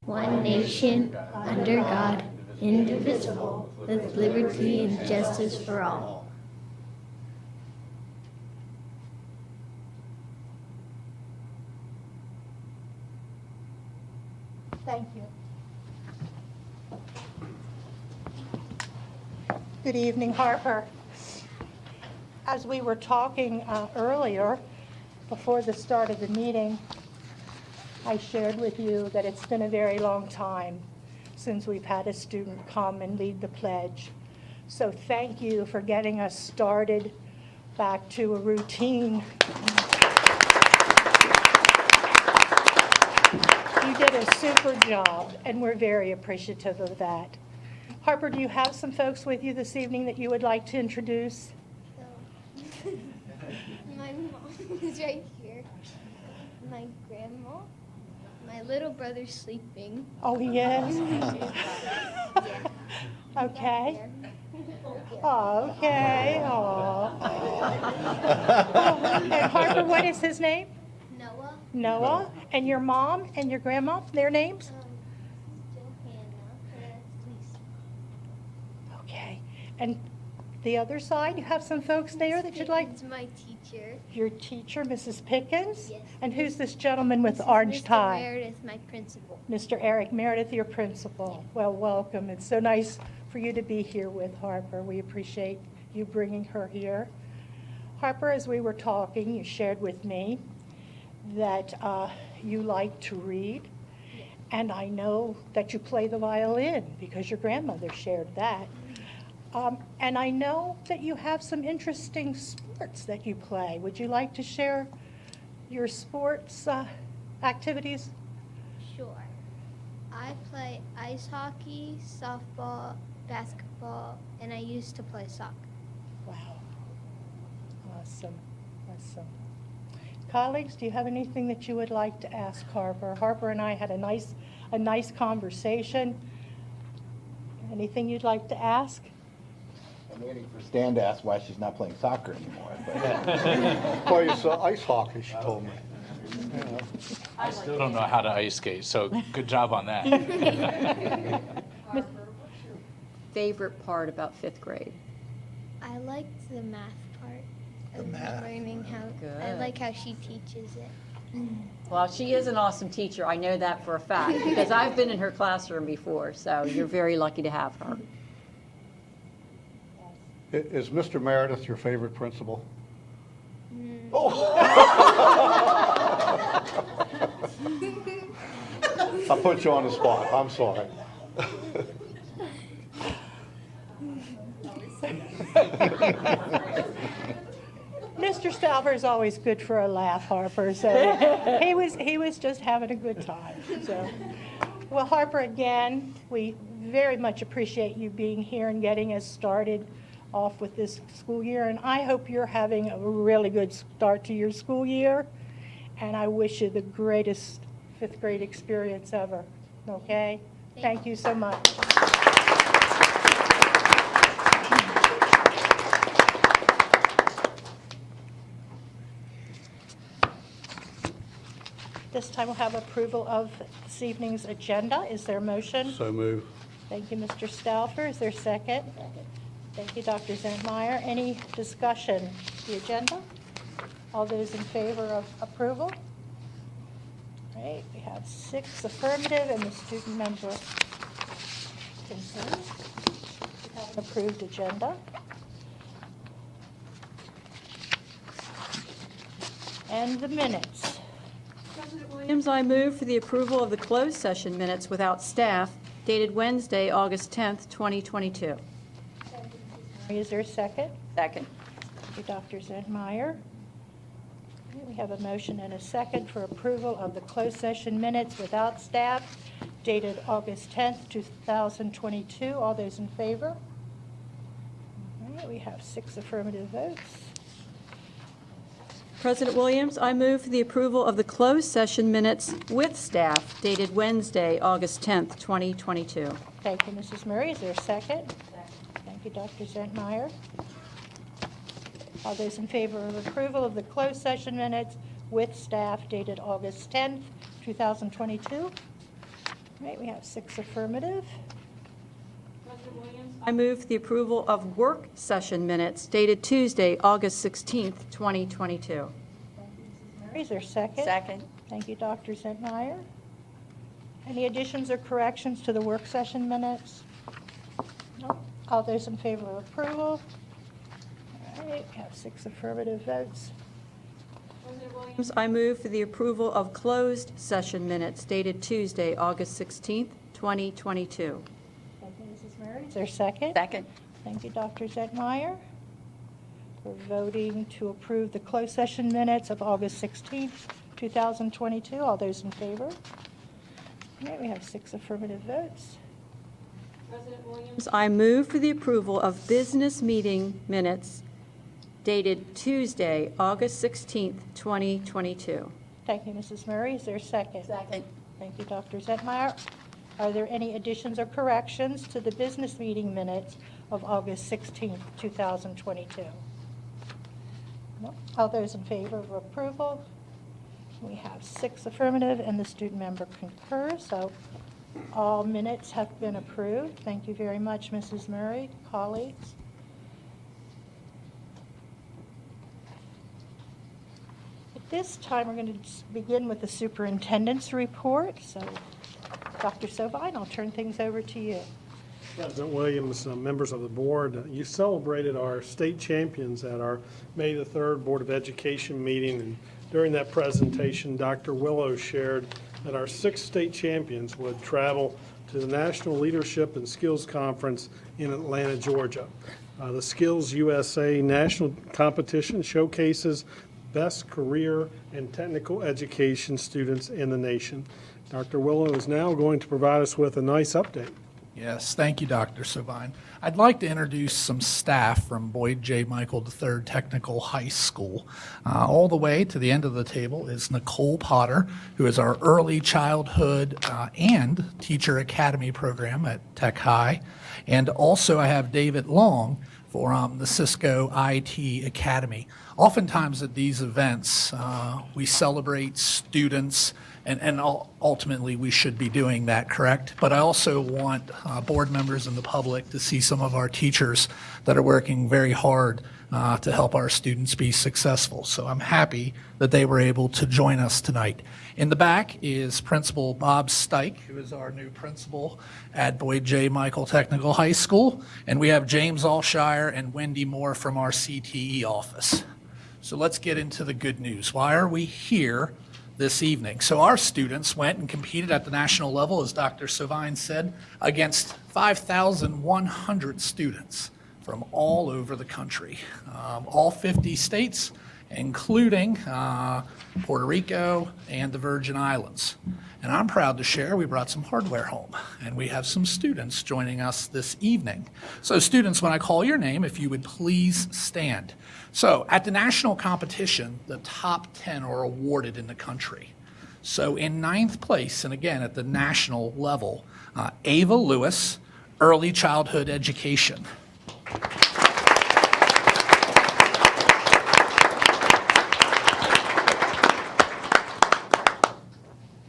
one nation, under God, indivisible, with liberty and justice for all. Thank you. Good evening, Harper. As we were talking earlier, before the start of the meeting, I shared with you that it's been a very long time since we've had a student come and lead the pledge. So thank you for getting us started back to a routine. You did a super job, and we're very appreciative of that. Harper, do you have some folks with you this evening that you would like to introduce? So, my mom is right here. My grandma. My little brother's sleeping. Oh, he is? Okay. Oh, okay. Oh. And Harper, what is his name? Noah. Noah. And your mom and your grandma, their names? Johanna. Lisa. Okay. And the other side, you have some folks there that you'd like? It's my teacher. Your teacher, Mrs. Pickens? Yes. And who's this gentleman with the This is orange Mr. tie? Meredith, my principal. Mr. Eric Meredith, your principal. Well, welcome. It's so nice for you to be here with Harper. We appreciate you bringing her here. Harper, as we were talking, you shared with me that you like to read, and I know that you play the violin because your grandmother shared that. And I know that you have some interesting sports that you play. Would you like to share your sports activities? Sure. I play ice hockey, softball, basketball, and I used to play soccer. Wow. Awesome. Awesome. Colleagues, do you have anything that you would like to ask Harper? Harper and I had a nice conversation. Anything you'd like to ask? I'm waiting for Stan to ask why she's not playing soccer anymore. Plays ice hockey, she told me. I still don't know how to ice skate, so good job on that. Favorite part about 5th grade? I liked the math part. The math. Learning how. I Good. like how she teaches it. Well, she is an awesome teacher. I know that for a fact because I've been in her classroom before, so you're very lucky to have her. Is Mr. Meredith your favorite principal? I put you on the spot, I'm sorry. Mr. Stalver is always good for a laugh, Harper, so he was just having a good time. So, well, Harper, again, we very much appreciate you being here and getting us started off with this school year, and I hope you're having a really good start to your school year, and I wish you the greatest 5th grade experience ever, okay? Thank you so much. This time we'll have approval of this evening's agenda. Is there a motion? So move. Thank you, Mr. Stauffer. Is there a second? Thank you, Dr. Zentmeyer. Any discussion? The agenda? All those in favor of approval? All right, we have 6 affirmative and the student member concerned. We have an approved agenda. And the minutes. President Williams, I move for the approval of the closed session minutes without staff dated Wednesday, August 10th, 2022. Is there a second? Second. Thank you, Dr. Zentmeyer. Okay, we have a motion and a second for approval of the closed session minutes without staff dated August 10th, 2022. All those in favor? All right, we have 6 affirmative votes. President Williams, I move for the approval of the closed session minutes with staff dated Wednesday, August 10th, 2022. Thank you, Mrs. Murray. Is there a second? Thank you, Dr. Zentmeyer. All those in favor of approval of the closed session minutes with staff dated August 10th, 2022? Right, we have 6 affirmative. I move for the approval of work session minutes dated Tuesday, August 16th, 2022. Mary, is there a second? Second. Thank you, Dr. Zentmeyer. Any additions or corrections to the work session minutes? No. All those in favor of approval? All right, we have 6 affirmative votes. I move for the approval of closed session minutes dated Tuesday, August 16th, 2022. Thank you, Mrs. Murray. Is there a second? Second. Thank you, Dr. Zentmeyer. We're voting to approve the closed session minutes of August 16th, 2022. All those in favor? All right, we have 6 affirmative votes. I move for the approval of business meeting minutes dated Tuesday, August 16th, 2022. Thank you, Mrs. Murray. Is there a second? Second. Thank you, Dr. Zentmeyer. Are there any additions or corrections to the business meeting minutes of August 16th, 2022? No? All those in favor of approval? We have 6 affirmative, and the student member concurs, so all minutes have been approved. Thank you very much, Mrs. Murray, colleagues. At this time, we're going to begin with the superintendent's report. So, Dr. Sovine, I'll turn things over to you. President Williams, members of the board, you celebrated our state champions at our May the 3rd Board of Education meeting. And during that presentation, Dr. Willow shared that our 6 state champions would travel to the National Leadership and Skills Conference in Atlanta, Georgia. The Skills USA National Competition showcases best career and technical education students in the nation. Dr. Willow is now going to provide us with a nice update. Yes, thank you, Dr. Sovine. I'd like to introduce some staff from Boyd J. Michael III Technical High School. All the way to the end of the table is Nicole Potter, who is our early childhood and teacher academy program at Tech High. And also I have David Long for the Cisco IT Academy. Oftentimes at these events, we celebrate students, and ultimately we should be doing that, correct? But I also want board members and the public to see some of our teachers that are working very hard to help our students be successful. So I'm happy that they were able to join us tonight. In the back is Principal Bob Stike, who is our new principal at Boyd J. Michael Technical High School. And we have James Alshire and Wendy Moore from our CTE office. So let's get into the good news. Why are we here this evening? So our students went and competed at the national level, as Dr. Sovine said, against 5,100 students from all over the country, all 50 states, including Puerto Rico and the Virgin Islands. And I'm proud to share we brought some hardware home, and we have some students joining us this evening. So students, when I call your name, if you would please stand. So at the national competition, the top 10 are awarded in the country. So in 9th place, and again at the national level, Ava Lewis, Early Childhood Education.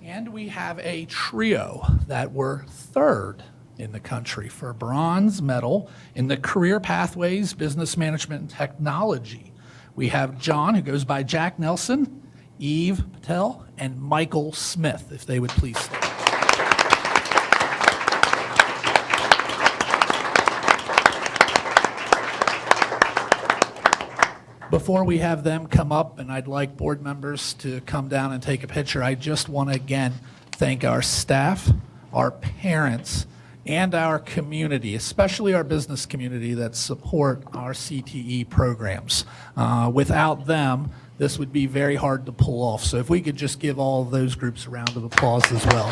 And we have a trio that were 3rd in the country for a bronze medal in the Career Pathways, Business Management and Technology. We have John, who goes by Jack Nelson, Eve Patel, and Michael Smith, if they would please stand. Before we have them come up, and I'd like board members to come down and take a picture, I just want to again thank our staff, our parents, and our community, especially our business community that support our CTE programs. Without them, this would be very hard to pull off. So if we could just give all of those groups a round of applause as well.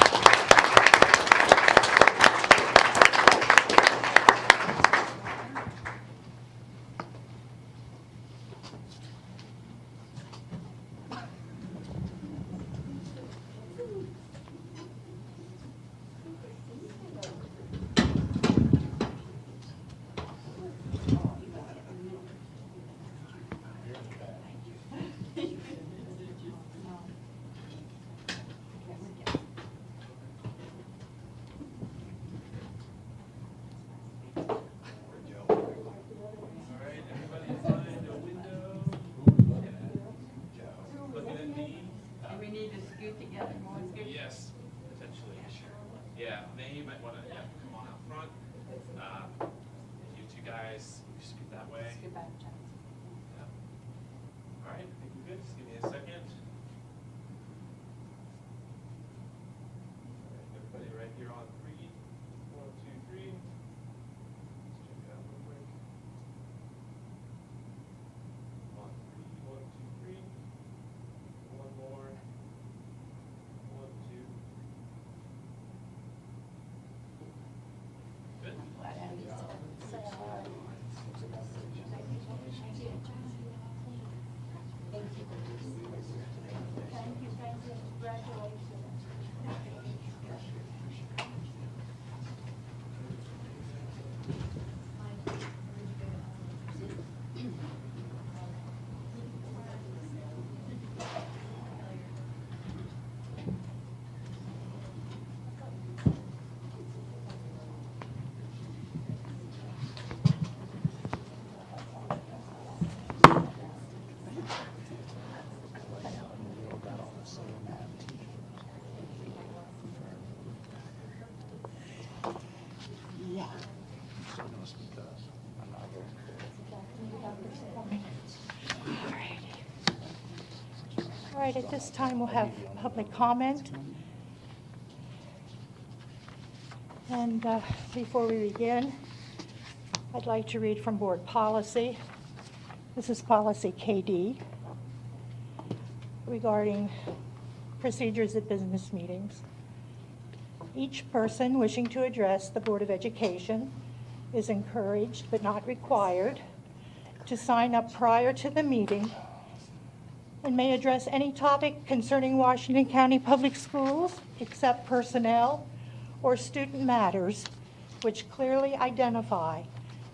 All right, at this time, we'll have public comment. And before we begin, I'd like to read from board policy. This is policy KD regarding procedures at business meetings. Each person wishing to address the Board of Education is encouraged but not required to sign up prior to the meeting and may address any topic concerning Washington County Public Schools except personnel or student matters which clearly identify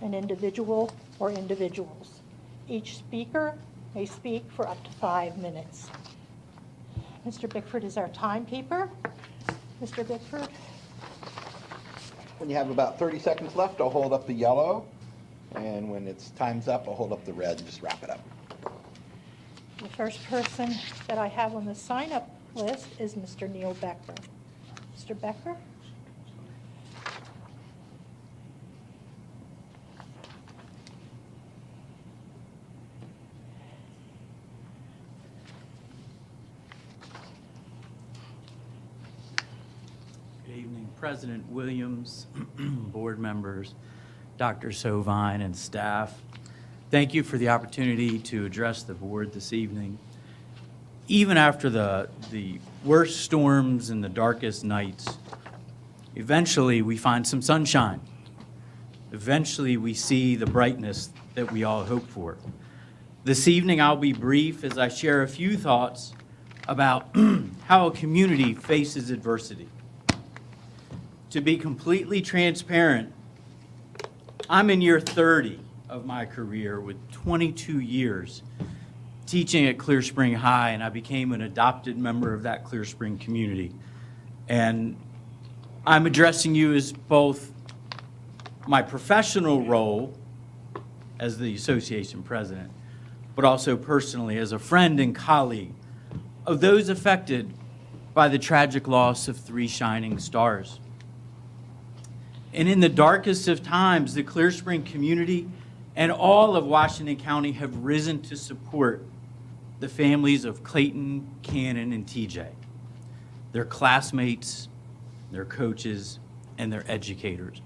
an individual or individuals. Each speaker may speak for up to 5 minutes. Mr. Bickford is our timekeeper. Mr. Bickford? When you have about 30 seconds left, I'll hold up the yellow, and when it's time's up, I'll hold up the red and just wrap it up. The first person that I have on the sign-up list is Mr. Neil Becker. Mr. Becker? Good evening, President Williams, board members, Dr. Sovine, and staff. Thank you for the opportunity to address the board this evening. Even after the worst storms and the darkest nights, eventually we find some sunshine. Eventually we see the brightness that we all hope for. This evening I'll be brief as I share a few thoughts about how a community faces adversity. To be completely transparent, I'm in year 30 of my career with 22 years teaching at Clear Spring High, and I became an adopted member of that Clear Spring community. And I'm addressing you as both my professional role as the association president, but also personally as a friend and colleague of those affected by the tragic loss of 3 shining stars. And in the darkest of times, the Clear Spring community and all of Washington County have risen to support the families of Clayton, Cannon, and TJ, their classmates, their coaches, and their educators.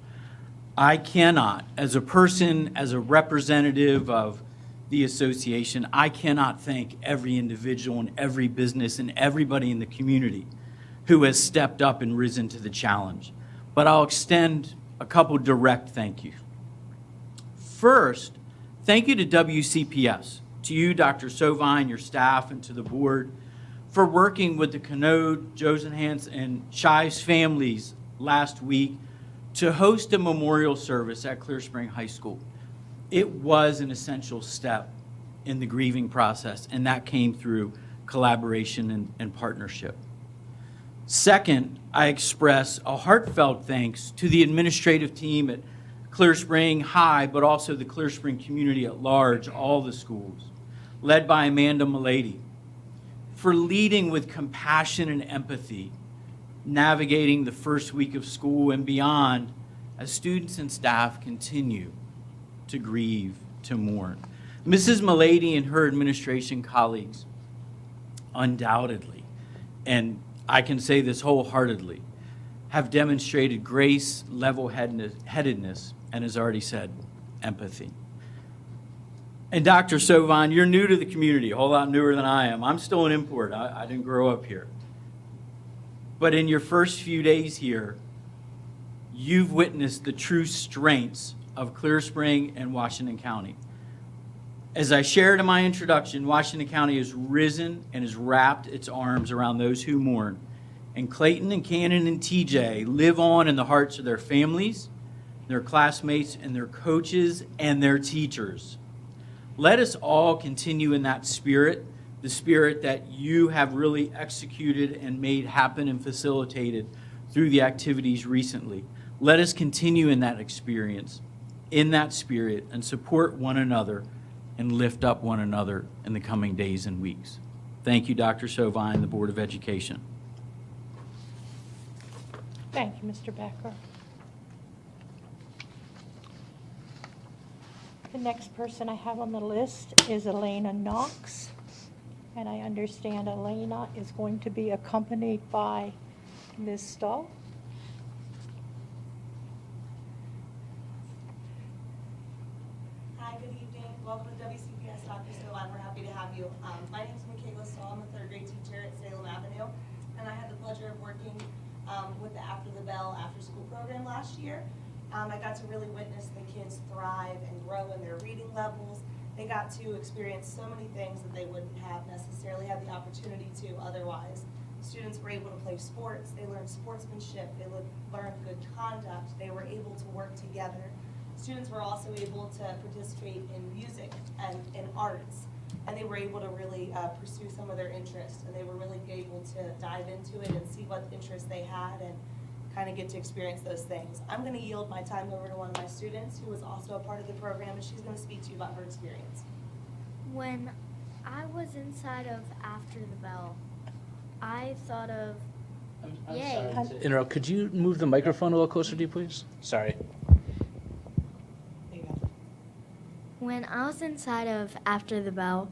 I cannot, as a person, as a representative of the association, I cannot thank every individual and every business and everybody in the community who has stepped up and risen to the challenge. But I'll extend a couple direct thank yous. First, thank you to WCPS, to you, Dr. Sovine, your staff, and to the board for working with the Canode, Josenhans, and Shives families last week to host a memorial service at Clear Spring High School. It was an essential step in the grieving process, and that came through collaboration and partnership. Second, I express a heartfelt thanks to the administrative team at Clear Spring High, but also the Clear Spring community at large, all the schools, led by Amanda Milady, for leading with compassion and empathy, navigating the first week of school and beyond as students and staff continue to grieve, to mourn. Mrs. Milady and her administration colleagues undoubtedly, and I can say this wholeheartedly, have demonstrated grace, level-headedness, and as already said, empathy. And Dr. Sovine, you're new to the community, a whole lot newer than I am. I'm still an import. I didn't grow up here. But in your first few days here, you've witnessed the true strengths of Clear Spring and Washington County. As I shared in my introduction, Washington County has risen and has wrapped its arms around those who mourn. And Clayton and Cannon and TJ live on in the hearts of their families, their classmates, and their coaches and their teachers. Let us all continue in that spirit, the spirit that you have really executed and made happen and facilitated through the activities recently. Let us continue in that experience, in that spirit, and support one another and lift up one another in the coming days and weeks. Thank you, Dr. Sovine, the Board of Education. Thank you, Mr. Becker. The next person I have on the list is Elena Knox. And I understand Elena is going to be accompanied by Ms. Stahl. Hi, good evening. Welcome to WCPS, Dr. Stovine. We're happy to have you. My name is Michaela Stahl. I'm a third grade teacher at Salem Avenue, and I had the pleasure of working with the After the Bell after-school program last year. I got to really witness the kids thrive and grow in their reading levels. They got to experience so many things that they wouldn't have necessarily had the opportunity to otherwise. Students were able to play sports. They learned sportsmanship. They learned good conduct. They were able to work together. Students were also able to participate in music and in arts, and they were able to really pursue some of their interests, and they were really able to dive into it and see what interests they had and kind of get to experience those things. I'm going to yield my time over to one of my students who was also a part of the program, and she's going to speak to you about her experience. When I was inside of After the Bell, I thought of I'm Yay. sorry to interrupt. Could you move the microphone a little closer to you, please? Sorry. When I was inside of After the Bell,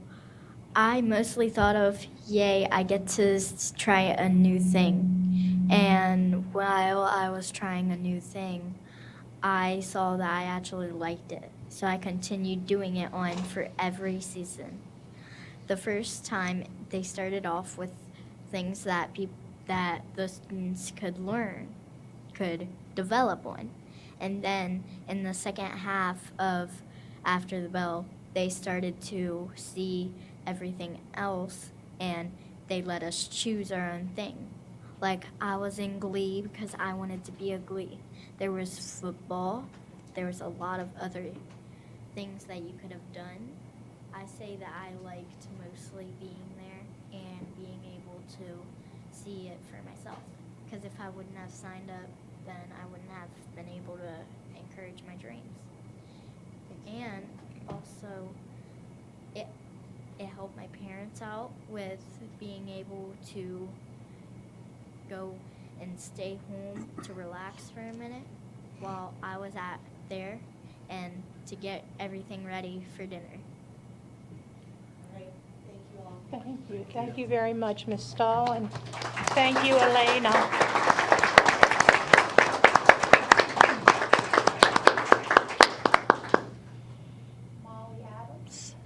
I mostly thought of, yay, I get to try a new thing. And while I was trying a new thing, I saw that I actually liked it. So I continued doing it on for every season. The first time, they started off with things that the students could learn, could develop on. And then in the second half of After the Bell, they started to see everything else, and they let us choose our own thing. Like, I was in Glee because I wanted to be a Glee. There was football. There was a lot of other things that you could have done. I say that I liked mostly being there and being able to see it for myself. Because if I wouldn't have signed up, then I wouldn't have been able to encourage my dreams. And also, it helped my parents out with being able to go and stay home to relax for a minute while I was there and to get everything ready for dinner. All right, thank you all. Thank you. Thank you very much, Ms. Stahl, and thank you, Elena. Molly Adams.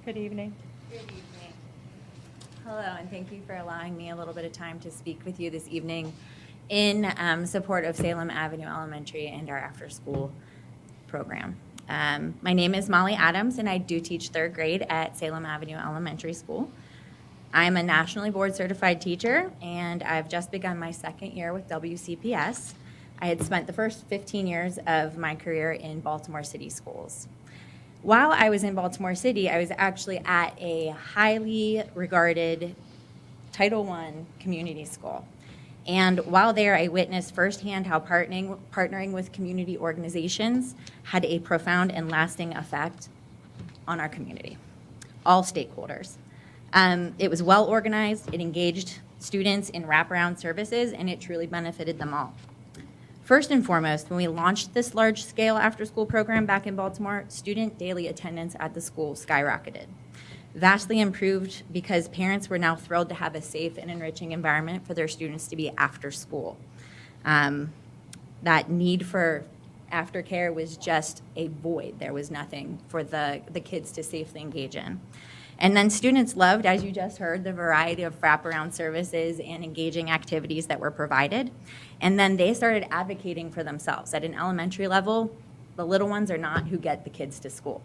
Good evening. Good evening. Hello, and thank you for allowing me a little bit of time to speak with you this evening in support of Salem Avenue Elementary and our after-school program. My name is Molly Adams, and I do teach third grade at Salem Avenue Elementary School. I'm a nationally board certified teacher, and I've just begun my second year with WCPS. I had spent the first 15 years of my career in Baltimore City schools. While I was in Baltimore City, I was actually at a highly regarded Title I community school. And while there, I witnessed firsthand how partnering with community organizations had a profound and lasting effect on our community, all stakeholders. It was well organized, it engaged students in wraparound services, and it truly benefited them all. First and foremost, when we launched this large-scale after-school program back in Baltimore, student daily attendance at the school skyrocketed. Vastly improved because parents were now thrilled to have a safe and enriching environment for their students to be after school. That need for aftercare was just a void. There was nothing for the kids to safely engage in. And then students loved, as you just heard, the variety of wraparound services and engaging activities that were provided. And then they started advocating for themselves. At an elementary level, the little ones are not who get the kids to school.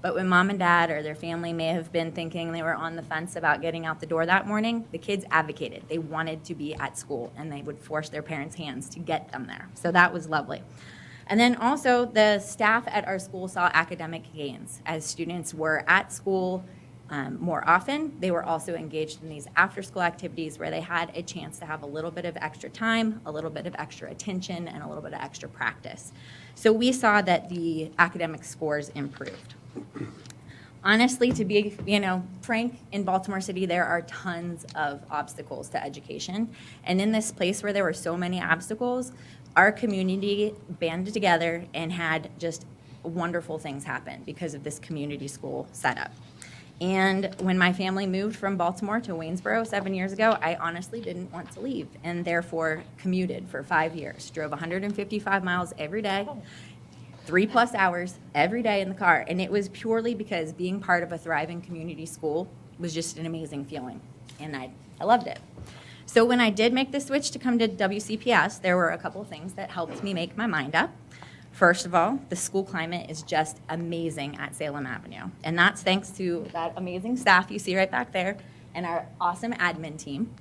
But when mom and dad or their family may have been thinking they were on the fence about getting out the door that morning, the kids advocated. They wanted to be at school, and they would force their parents' hands to get them there. So that was lovely. And then also, the staff at our school saw academic gains. As students were at school more often, they were also engaged in these after-school activities where they had a chance to have a little bit of extra time, a little bit of extra attention, and a little bit of extra practice. So we saw that the academic scores improved. Honestly, to be frank, in Baltimore City, there are tons of obstacles to education. And in this place where there were so many obstacles, our community banded together and had just wonderful things happen because of this community school setup. And when my family moved from Baltimore to Waynesboro 7 years ago, I honestly didn't want to leave and therefore commuted for 5 years. Drove 155 miles every day, 3+ hours every day in the car. And it was purely because being part of a thriving community school was just an amazing feeling. And I loved it. So when I did make the switch to come to WCPS, there were a couple of things that helped me make my mind up. First of all, the school climate is just amazing at Salem Avenue. And that's thanks to that amazing staff you see right back there and our awesome admin team.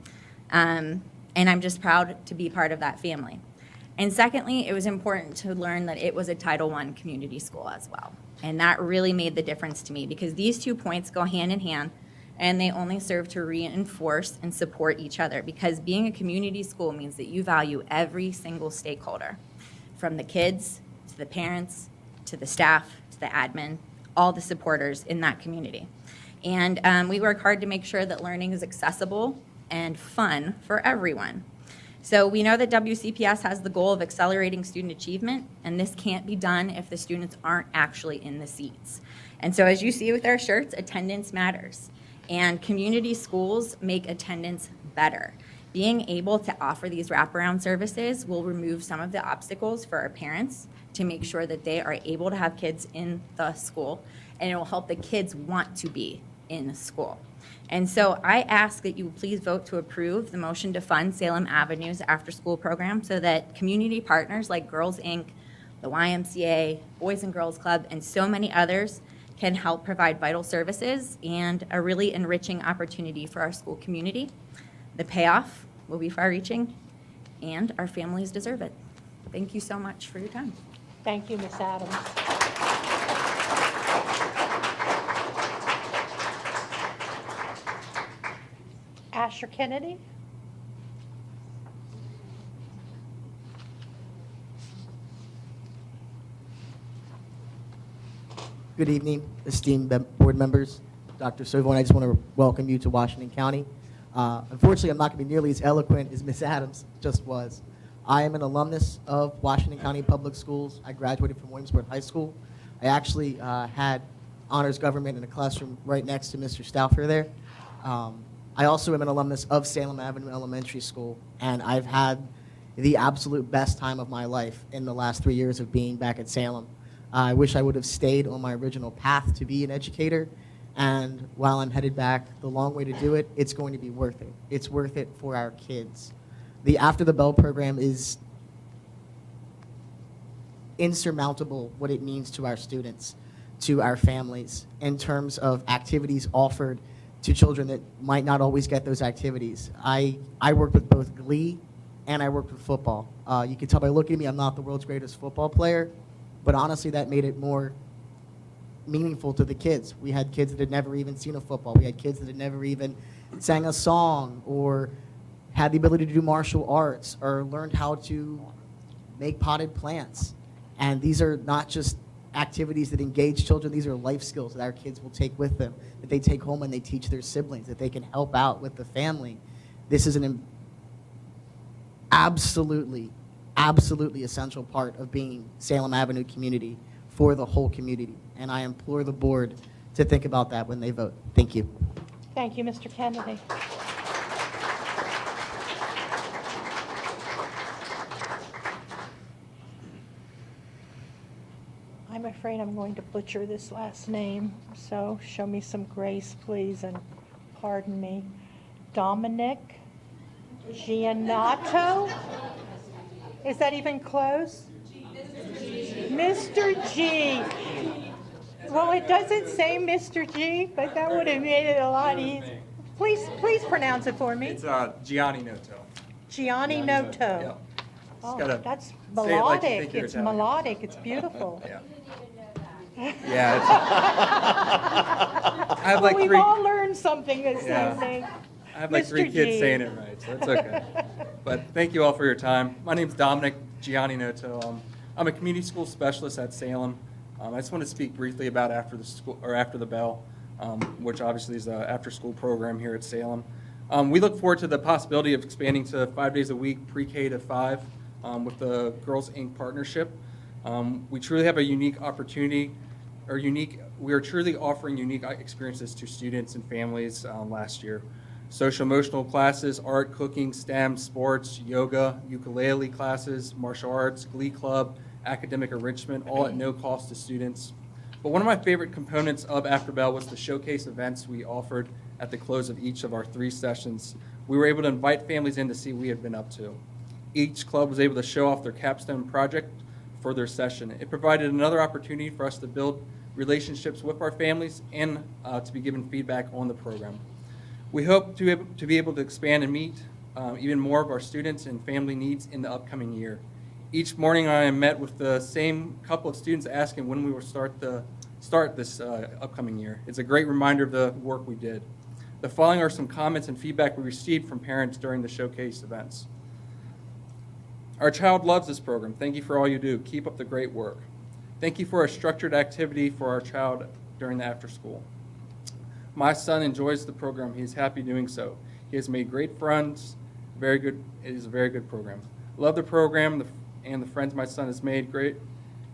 And I'm just proud to be part of that family. And secondly, it was important to learn that it was a Title I community school as well. And that really made the difference to me because these 2 points go hand in hand and they only serve to reinforce and support each other because being a community school means that you value every single stakeholder, from the kids to the parents, to the staff, to the admin, all the supporters in that community. And we work hard to make sure that learning is accessible and fun for everyone. So we know that WCPS has the goal of accelerating student achievement, and this can't be done if the students aren't actually in the seats. And so as you see with our shirts, attendance matters. And community schools make attendance better. Being able to offer these wraparound services will remove some of the obstacles for our parents to make sure that they are able to have kids in the school, and it will help the kids want to be in school. And so I ask that you please vote to approve the motion to fund Salem Avenue's after-school program so that community partners like Girls Inc., the YMCA, Boys and Girls Club, and so many others can help provide vital services and a really enriching opportunity for our school community. The payoff will be far-reaching, and our families deserve it. Thank you so much for your time. Thank you, Ms. Adams. Asher Kennedy? Good evening, esteemed board members. Dr. Sovine, I just want to welcome you to Washington County. Unfortunately, I'm not going to be nearly as eloquent as Ms. Adams just was. I am an alumnus of Washington County Public Schools. I graduated from Williamsport High School. I actually had honors government in a classroom right next to Mr. Stauffer there. I also am an alumnus of Salem Avenue Elementary School, and I've had the absolute best time of my life in the last 3 years of being back at Salem. I wish I would have stayed on my original path to be an educator, and while I'm headed back the long way to do it, it's going to be worth it. It's worth it for our kids. The After the Bell program is insurmountable what it means to our students, to our families, in terms of activities offered to children that might not always get those activities. I worked with both Glee and I worked with football. You can tell by looking at me, I'm not the world's greatest football player, but honestly, that made it more meaningful to the kids. We had kids that had never even seen a football. We had kids that had never even sang a song or had the ability to do martial arts or learned how to make potted plants. And these are not just activities that engage children. These are life skills that our kids will take with them, that they take home and they teach their siblings, that they can help out with the family. This is an absolutely essential part of being Salem Avenue community for the whole community. And I implore the board to think about that when they vote. Thank you. Thank you, Mr. Kennedy. I'm afraid I'm going to butcher this last name, so show me some grace, please, and pardon me. Dominic Giannotto? Is that even close? Mr. G. Well, it doesn't say Mr. G, but that would have made it a lot easier. Please pronounce it for me. It's Gianni Noto. Gianni Noto. Yeah. Oh, gotta that's say it like you melodic. think you're It's Italian. melodic. It's beautiful. Yeah. Yeah. I have Well, like we've three. all learned something this Yeah. evening. I have like Mr. 3 kids G. saying it right, so it's okay. But thank you all for your time. My name's Dominic Gianni Noto. I'm a community school specialist at Salem. I just want to speak briefly about After the Bell, which obviously is an after-school program here at Salem. We look forward to the possibility of expanding to 5 days a week, pre-K to 5. with the Girls Inc. partnership. We truly have a unique opportunity, we are truly offering unique experiences to students and families last year. Social emotional classes, art, cooking, STEM, sports, yoga, ukulele classes, martial arts, glee club, academic enrichment, all at no cost to students. But one of my favorite components of After Bell was the showcase events we offered at the close of each of our 3 sessions. We were able to invite families in to see what we had been up to. Each club was able to show off their capstone project for their session. It provided another opportunity for us to build relationships with our families and to be given feedback on the program. We hope to be able to expand and meet even more of our students and family needs in the upcoming year. Each morning I am met with the same couple of students asking when we will start this upcoming year. It's a great reminder of the work we did. The following are some comments and feedback we received from parents during the showcase events. Our child loves this program. Thank you for all you do. Keep up the great work. Thank you for a structured activity for our child during the after school. My son enjoys the program. He is happy doing so. He has made great friends. It is a very good program. Love the program and the friends my son has made. Great.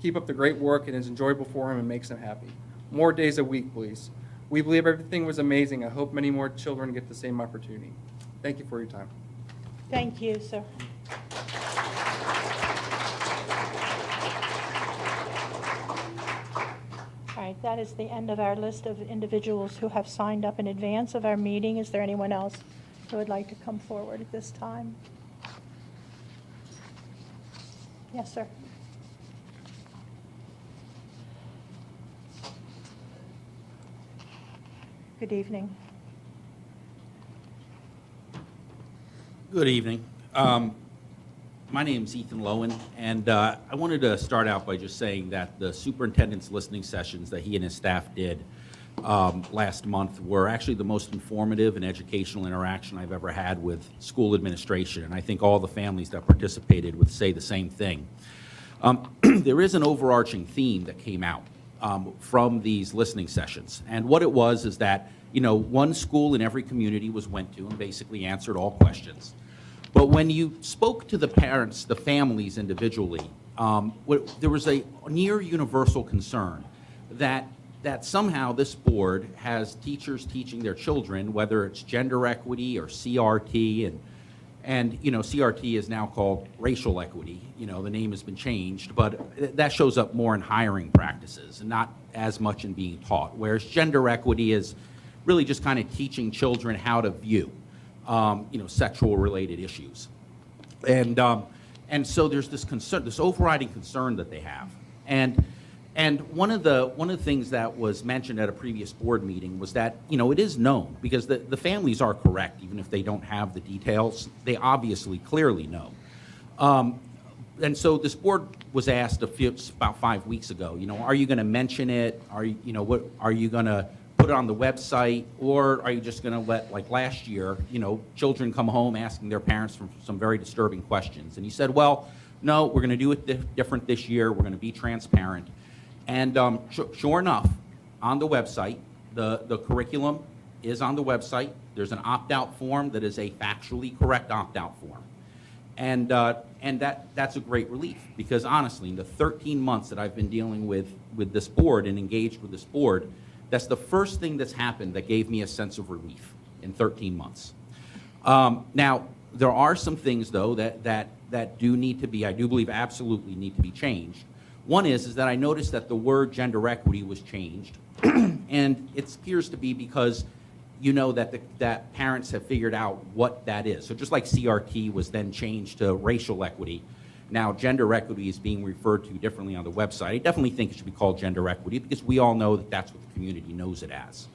Keep up the great work. It is enjoyable for him and makes him happy. More days a week, please. We believe everything was amazing. I hope many more children get the same opportunity. Thank you for your time. Thank you, sir. All right, that is the end of our list of individuals who have signed up in advance of our meeting. Is there anyone else who would like to come forward at this time? Yes, sir. Good evening. Good evening. My name's Ethan Lowen, and I wanted to start out by just saying that the superintendent's listening sessions that he and his staff did last month were actually the most informative and educational interaction I've ever had with school administration, and I think all the families that participated would say the same thing. There is an overarching theme that came out from these listening sessions, and what it was is that, you know, one school in every community was went to and basically answered all questions. But when you spoke to the parents, the families individually, there was a near universal concern that somehow this board has teachers teaching their children, whether it's gender equity or CRT, and you know, CRT is now called racial equity. You know, the name has been changed, but that shows up more in hiring practices and not as much in being taught. Whereas gender equity is really just kind of teaching children how to view you know, sexual related issues. And so there's this concern, this overriding concern that they have. And one of the things that was mentioned at a previous board meeting was that, you know, it is known, because the families are correct, even if they don't have the details. They obviously clearly know. And so this board was asked about 5 weeks ago, you know, are you going to mention it? Are you going to put it on the website, or are you just going to let, like last year, you know, children come home asking their parents from some very disturbing questions? And he said, well, no, we're going to do it different this year. We're going to be transparent. And sure enough, on the website, the curriculum is on the website. There's an opt-out form that is a factually correct opt-out form. And that's a great relief, because honestly, in the 13 months that I've been dealing with this board and engaged with this board, that's the first thing that's happened that gave me a sense of relief in 13 months. Now, there are some things, though, that do need to be, I do believe absolutely need to be changed. One is that I noticed that the word gender equity was changed, and it appears to be because you know that parents have figured out what that is. So just like CRT was then changed to racial equity, now gender equity is being referred to differently on the website. I definitely think it should be called gender equity, because we all know that that's what the community knows it as.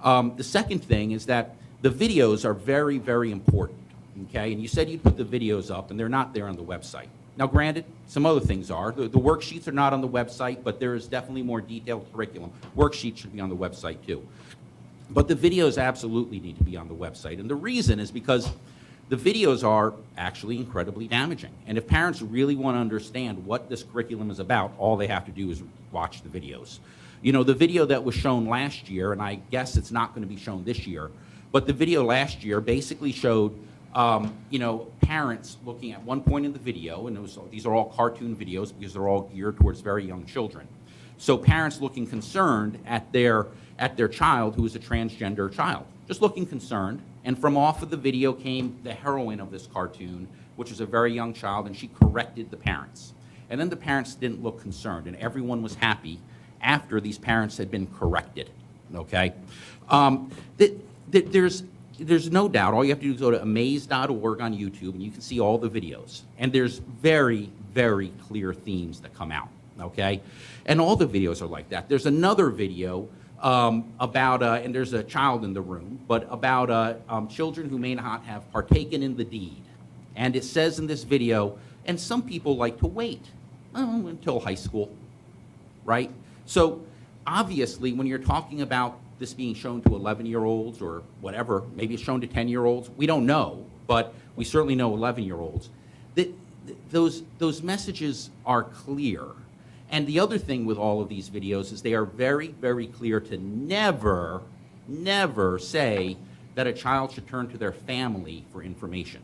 The second thing is that the videos are very, very important, okay? And you said you'd put the videos up, and they're not there on the website. Now, granted, some other things are. The worksheets are not on the website, but there is definitely more detailed curriculum. Worksheets should be on the website, too. But the videos absolutely need to be on the website. And the reason is because the videos are actually incredibly damaging. And if parents really want to understand what this curriculum is about, all they have to do is watch the videos. You know, the video that was shown last year, and I guess it's not going to be shown this year, but the video last year basically showed parents looking at one point in the video, and these are all cartoon videos because they're all geared towards very young children. So parents looking concerned at their child who is a transgender child, just looking concerned. And from off of the video came the heroine of this cartoon, which was a very young child, and she corrected the parents. And then the parents didn't look concerned, and everyone was happy after these parents had been corrected, okay? There's no doubt, all you have to do is go to amaze.org on YouTube, and you can see all the videos. And there's very, very clear themes that come out, okay? And all the videos are like that. There's another video about, and there's a child in the room, but about children who may not have partaken in the deed. And it says in this video, and some people like to wait until high school, right? So obviously, when you're talking about this being shown to 11-year-olds or whatever, maybe it's shown to 10-year-olds, we don't know, but we certainly know 11-year-olds, that those messages are clear. And the other thing with all of these videos is they are very, very clear to never, never say that a child should turn to their family for information.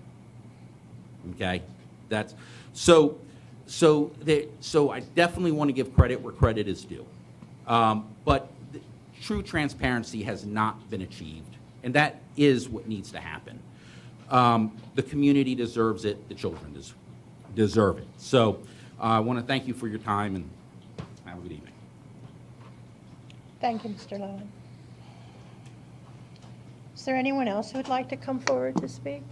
Okay? That's so I definitely want to give credit where credit is due. But true transparency has not been achieved, and that is what needs to happen. The community deserves it. The children deserve it. So I want to thank you for your time, and have a good evening. Thank you, Mr. Lowen. Is there anyone else who would like to come forward to speak?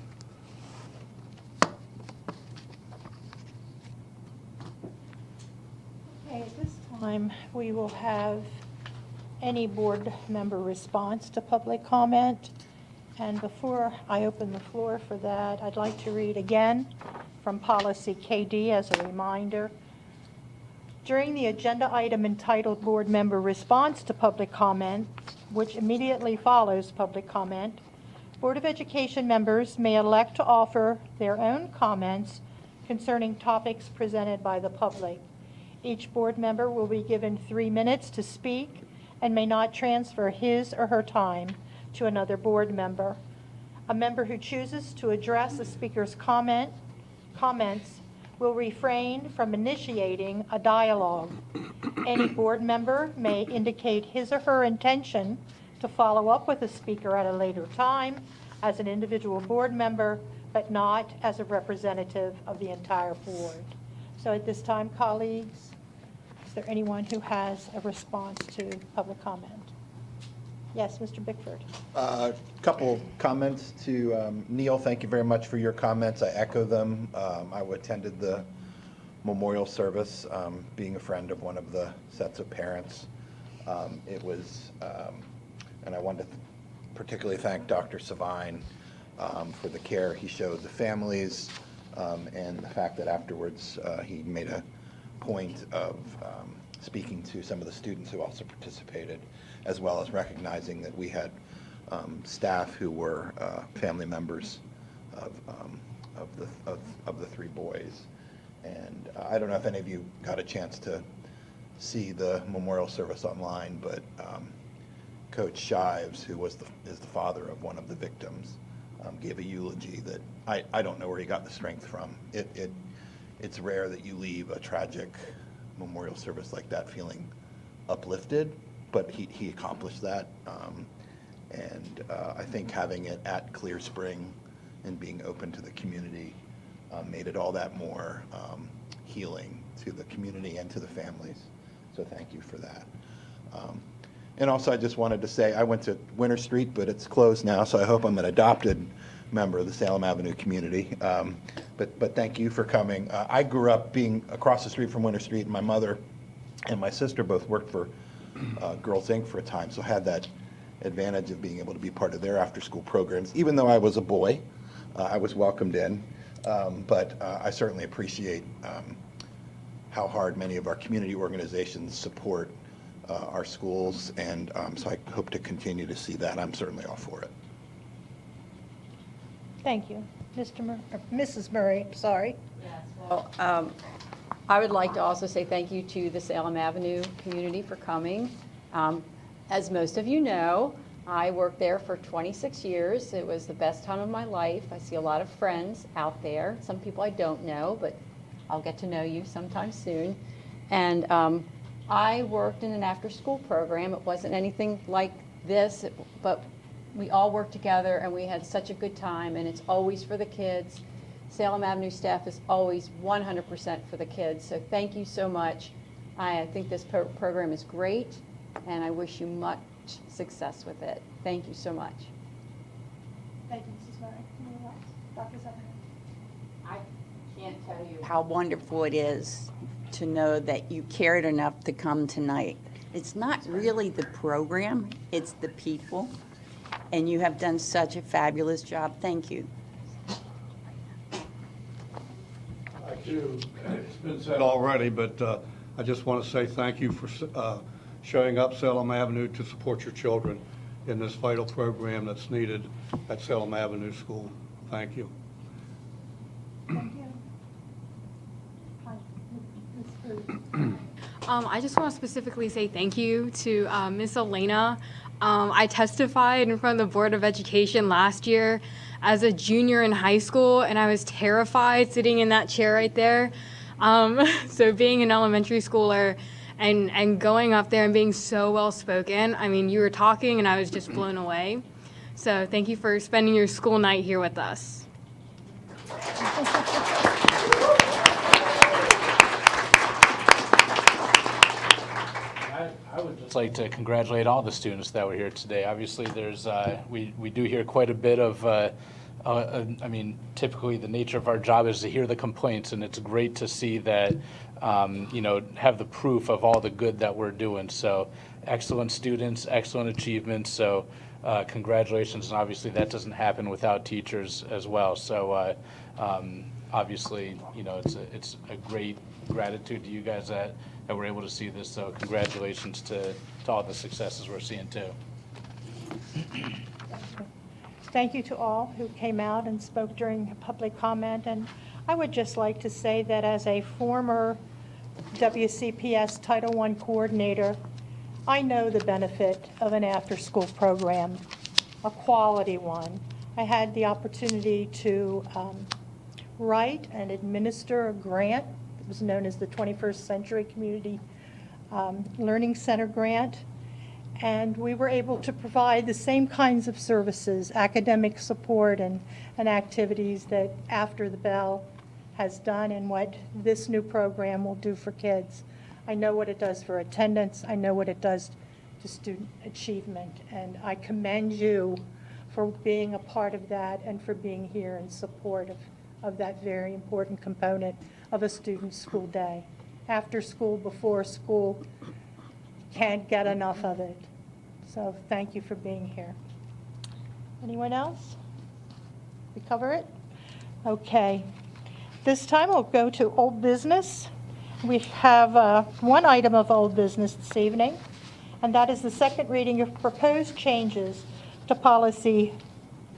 Okay, at this time, we will have any board member response to public comment. And before I open the floor for that, I'd like to read again from Policy KD as a reminder. During the agenda item entitled Board Member Response to Public Comment, which immediately follows public comment, Board of Education members may elect to offer their own comments concerning topics presented by the public. Each board member will be given 3 minutes to speak and may not transfer his or her time to another board member. A member who chooses to address the speaker's comments will refrain from initiating a dialogue. Any board member may indicate his or her intention to follow up with the speaker at a later time as an individual board member, but not as a representative of the entire board. So at this time, colleagues, is there anyone who has a response to public comment? Yes, Mr. Bickford. Couple comments to Neil. Thank you very much for your comments. I echo them. I attended the memorial service, being a friend of one of the sets of parents. It was, and I wanted to particularly thank Dr. Savine for the care he showed the families, and the fact that afterwards he made a point of speaking to some of the students who also participated, as well as recognizing that we had staff who were family members of the 3 boys. And I don't know if any of you got a chance to see the memorial service online, but Coach Shives, who is the father of one of the victims, gave a eulogy that I don't know where he got the strength from. It's rare that you leave a tragic memorial service like that feeling uplifted, but he accomplished that. And I think having it at Clear Spring and being open to the community made it all that more healing to the community and to the families. So thank you for that. And also I just wanted to say, I went to Winter Street, but it's closed now, so I hope I'm an adopted member of the Salem Avenue community. But thank you for coming. I grew up being across the street from Winter Street, and my mother and my sister both worked for Girls Inc. for a time, so I had that advantage of being able to be part of their after-school programs. Even though I was a boy, I was welcomed in, but I certainly appreciate how hard many of our community organizations support our schools, and so I hope to continue to see that. I'm certainly all for it. Thank you. Mrs. Murray, sorry. Well, I would like to also say thank you to the Salem Avenue community for coming. As most of you know, I worked there for 26 years. It was the best time of my life. I see a lot of friends out there. Some people I don't know, but I'll get to know you sometime soon. And I worked in an after-school program. It wasn't anything like this, but we all worked together and we had such a good time, and it's always for the kids. Salem Avenue staff is always 100% for the kids, so thank you so much. I think this program is great, and I wish you much success with it. Thank you so much. Thank you, Mrs. Murray. Anyone else? Dr. Sutton? I can't tell you how wonderful it is to know that you cared enough to come tonight. It's not really the program, it's the people, and you have done such a fabulous job. Thank you. I do. It's been said already, but I just want to say thank you for showing up Salem Avenue to support your children in this vital program that's needed at Salem Avenue School. Thank you. Thank you. Hi, Ms. Booth. I just want to specifically say thank you to Miss Elena. I testified in front of the Board of Education last year as a junior in high school, and I was terrified sitting in that chair right there. So being an elementary schooler and going up there and being so well spoken, I mean, you were talking and I was just blown away. So thank you for spending your school night here with us. I would just like to congratulate all the students that were here today. Obviously, there's we do hear quite a bit of. I mean, typically the nature of our job is to hear the complaints, and it's great to see that have the proof of all the good that we're doing. So, excellent students, excellent achievements. So, congratulations, and obviously that doesn't happen without teachers as well. So, obviously, it's a great gratitude to you guys that we're able to see this. So congratulations to all the successes we're seeing too. Thank you to all who came out and spoke during public comment. And I would just like to say that as a former WCPS Title I coordinator, I know the benefit of an after-school program, a quality one. I had the opportunity to write and administer a grant that was known as the 21st Century Community Learning Center Grant. And we were able to provide the same kinds of services, academic support and activities that After the Bell has done and what this new program will do for kids. I know what it does for attendance. I know what it does to student achievement. And I commend you for being a part of that and for being here in support of that very important component of a student's school day. After school, before school, can't get enough of it. So thank you for being here. Anyone else? We cover it? Okay. This time we'll go to old business. We have one item of old business this evening, and that is the second reading of proposed changes to policy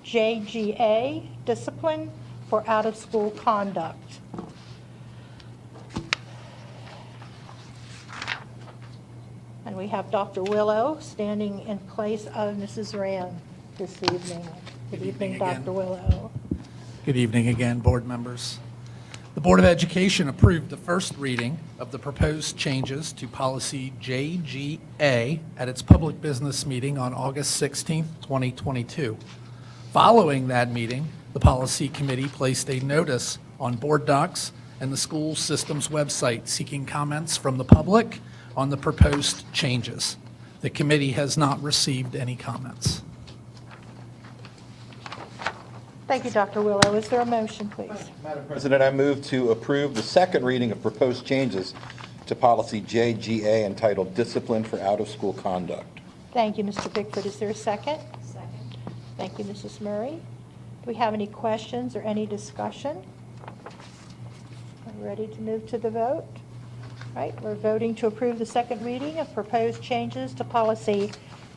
JGA, discipline for out-of-school conduct. And we have Dr. Willow standing in place of Mrs. Rand this evening. Good evening, again. Dr. Willow. Good evening again, board members. The Board of Education approved the first reading of the proposed changes to policy JGA at its public business meeting on August 16, 2022. Following that meeting, the policy committee placed a notice on board docs and the school system's website seeking comments from the public on the proposed changes. The committee has not received any comments. Thank you, Dr. Willow. Is there a motion, please? Madam President, I move to approve the second reading of proposed changes to policy JGA entitled Discipline for Out-of-School Conduct. Thank you, Mr. Bickford. Is there a second? Second. Thank you, Mrs. Murray. Do we have any questions or any discussion? Are we ready to move to the vote? Right, we're voting to approve the second reading of proposed changes to policy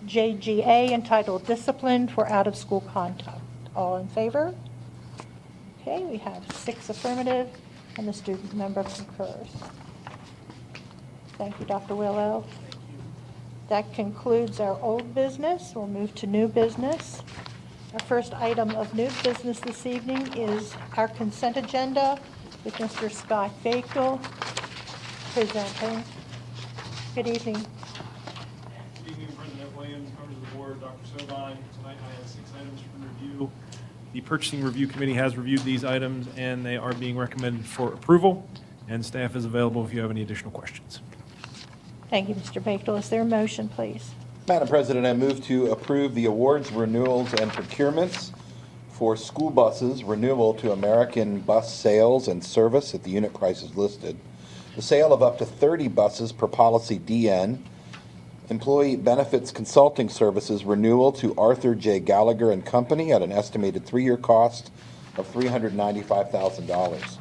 JGA entitled Discipline for Out-of-School Conduct. All in favor? Okay, we have 6 affirmative, and the student member concurs. Thank you, Dr. Willow. That concludes our old business. We'll move to new business. Our first item of new business this evening is our consent agenda with Mr. Scott Bakewell presenting. Good evening. Good evening, President Williams, members of the board, Dr. Sovine. Tonight I have 6 items for review. The Purchasing Review Committee has reviewed these items and they are being recommended for approval, and staff is available if you have any additional questions. Thank you, Mr. Bakewell. Is there a motion, please? Madam President, I move to approve the awards, renewals, and procurements for school buses, renewal to American Bus Sales and Service at the unit prices listed, the sale of up to 30 buses per policy DN, employee benefits consulting services renewal to Arthur J. Gallagher and Company at an estimated 3-year cost of $395,000.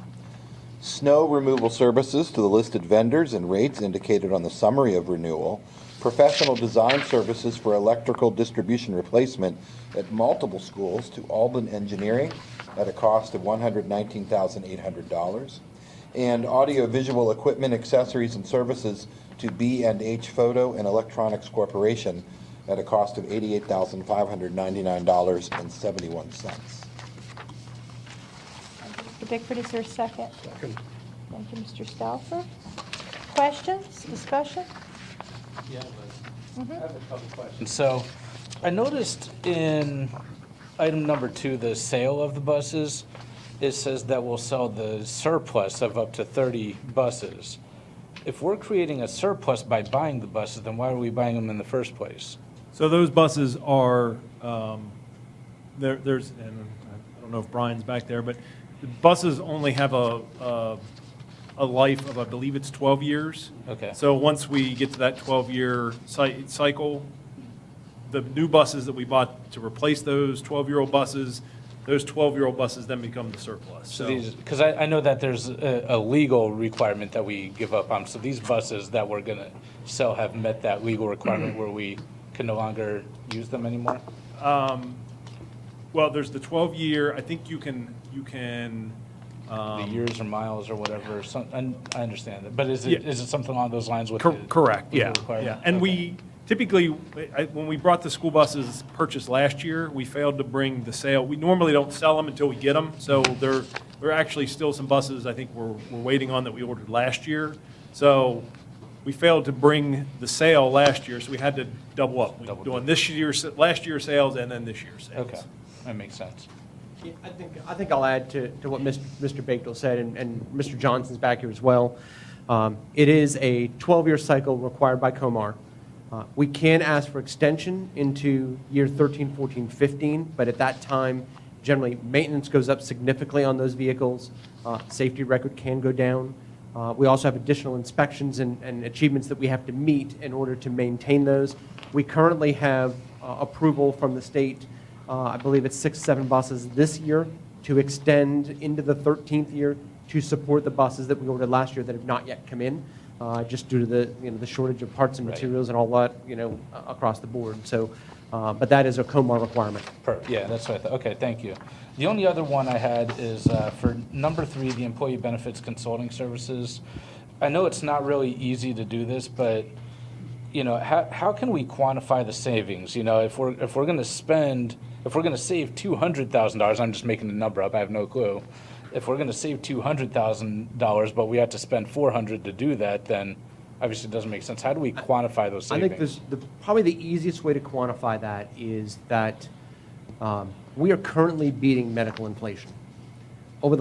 Snow removal services to the listed vendors and rates indicated on the summary of renewal, professional design services for electrical distribution replacement at multiple schools to Alban Engineering at a cost of $119,800, and audio-visual equipment, accessories, and services to B&H Photo and Electronics Corporation at a cost of $88,599.71. Mr. Bickford, is there a second? Second. Thank you, Mr. Stauffer. Questions, discussion? Yeah, I have a couple questions. So I noticed in item number 2, the sale of the buses, it says that we'll sell the surplus of up to 30 buses. If we're creating a surplus by buying the buses, then why are we buying them in the first place? So those buses are, there's, and I don't know if Brian's back there, but the buses only have a life of, I believe it's 12 years. Okay. So once we get to that 12-year cycle, the new buses that we bought to replace those 12-year-old buses, those 12-year-old buses then become the surplus. So these, because I know that there's a legal requirement that we give up on. So these buses that we're going to sell have met that legal requirement where we can no longer use them anymore? Well, there's the 12-year, I think you can. The years or miles or whatever, I understand that. But is Yeah. it something along those lines with Correct, the yeah. requirement? Yeah. And Okay. we typically, when we brought the school buses purchased last year, we failed to bring the sale. We normally don't sell them until we get them. So there are actually still some buses I think we're waiting on that we ordered last year. So we failed to bring the sale last year, so we had to double up. We're doing last year's sales and then this year's sales. Okay, that makes sense. Yeah, I think I'll add to what Mr. Bakewell said, and Mr. Johnson's back here as well. It is a 12-year cycle required by COMAR. We can ask for extension into year 13, 14, 15, but at that time, generally, maintenance goes up significantly on those vehicles. Safety record can go down. We also have additional inspections and achievements that we have to meet in order to maintain those. We currently have approval from the state, I believe it's 6, 7 buses this year, to extend into the 13th year to support the buses that we ordered last year that have not yet come in, just due to the shortage of parts and materials and all that, across the board. So, but that is a COMAR requirement. Yeah, that's what I thought. Okay, thank you. The only other one I had is for number 3, the employee benefits consulting services. I know it's not really easy to do this, but how can we quantify the savings? If we're going to save $200,000, I'm just making the number up. I have no clue. If we're going to save $200,000, but we have to spend $400 to do that, then obviously it doesn't make sense. How do we quantify those savings? I think probably the easiest way to quantify that is that we are currently beating medical inflation. Over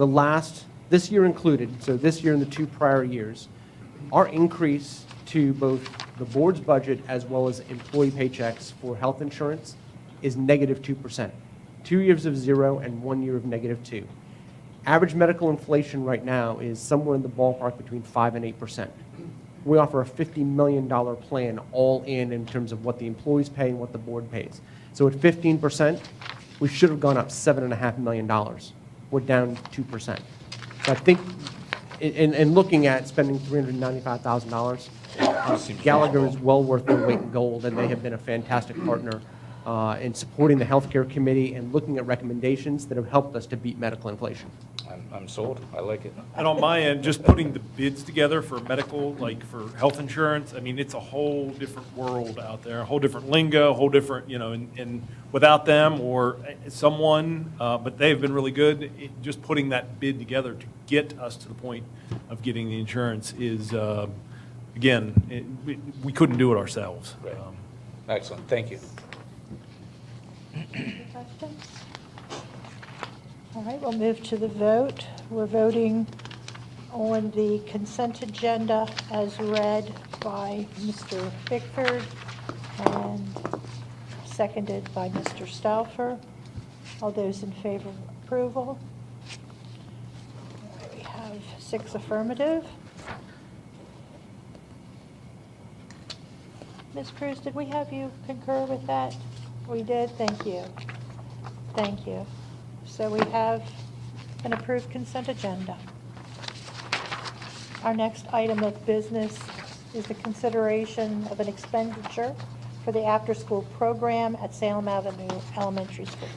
this year included, so this year and the 2 prior years, our increase to both the board's budget as well as employee paychecks for health insurance is -2%. 2 years of 0 and 1 year of -2. Average medical inflation right now is somewhere in the ballpark between 5 and 8%. We offer a $50 million plan all in terms of what the employees pay and what the board pays. So at 15%, we should have gone up $7.5 million. We're down 2%. So I think in looking at spending $395,000, Gallagher is well worth their weight in gold, and they have been a fantastic partner in supporting the healthcare committee and looking at recommendations that have helped us to beat medical inflation. I'm sold. I like it. And on my end, just putting the bids together for medical, like for health insurance, I mean, it's a whole different world out there, a whole different lingo, a whole different, and without them or someone, but they've been really good. Just putting that bid together to get us to the point of getting the insurance is, again, we couldn't do it ourselves. Right. Excellent. Thank you. Any questions? All right, we'll move to the vote. We're voting on the consent agenda as read by Mr. Bickford and seconded by Mr. Stauffer. All those in favor of approval? We have 6 affirmative. Ms. Cruz, did we have you concur with that? We did, thank you. Thank you. So we have an approved consent agenda. Our next item of business is the consideration of an expenditure for the after-school program at Salem Avenue Elementary School.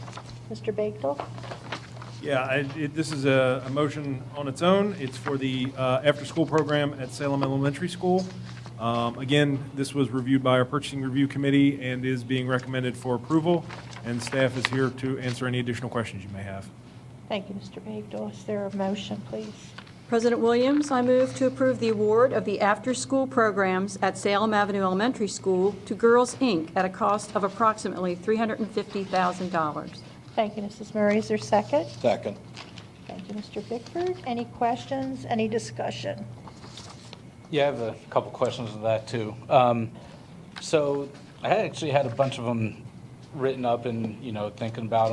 Mr. Bagel? Yeah, this is a motion on its own. It's for the after-school program at Salem Elementary School. Again, this was reviewed by our Purchasing Review Committee and is being recommended for approval, and staff is here to answer any additional questions you may have. Thank you, Mr. Bagel. Is there a motion, please? President Williams, I move to approve the award of the after-school programs at Salem Avenue Elementary School to Girls, Inc. at a cost of approximately $350,000. Thank you, Mrs. Murray. Is there a second? Second. Thank you, Mr. Bickford. Any questions, any discussion? Yeah, I have a couple questions of that too. So I actually had a bunch of them written up and, thinking about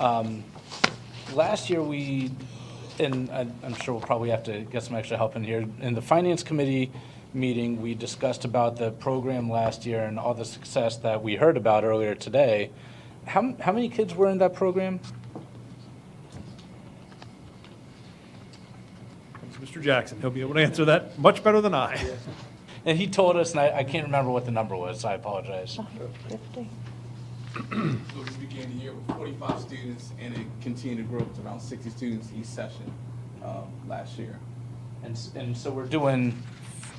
them. Last year and I'm sure we'll probably have to get some extra help in here. In the Finance Committee meeting, we discussed about the program last year and all the success that we heard about earlier today. How many kids were in that program? Mr. Jackson, he'll be able to answer that much better than I. And he told us, and I can't remember what the number was, so I apologize. 50. So we began the year with 45 students, and it continued to grow to around 60 students each session last year. And so we're doing,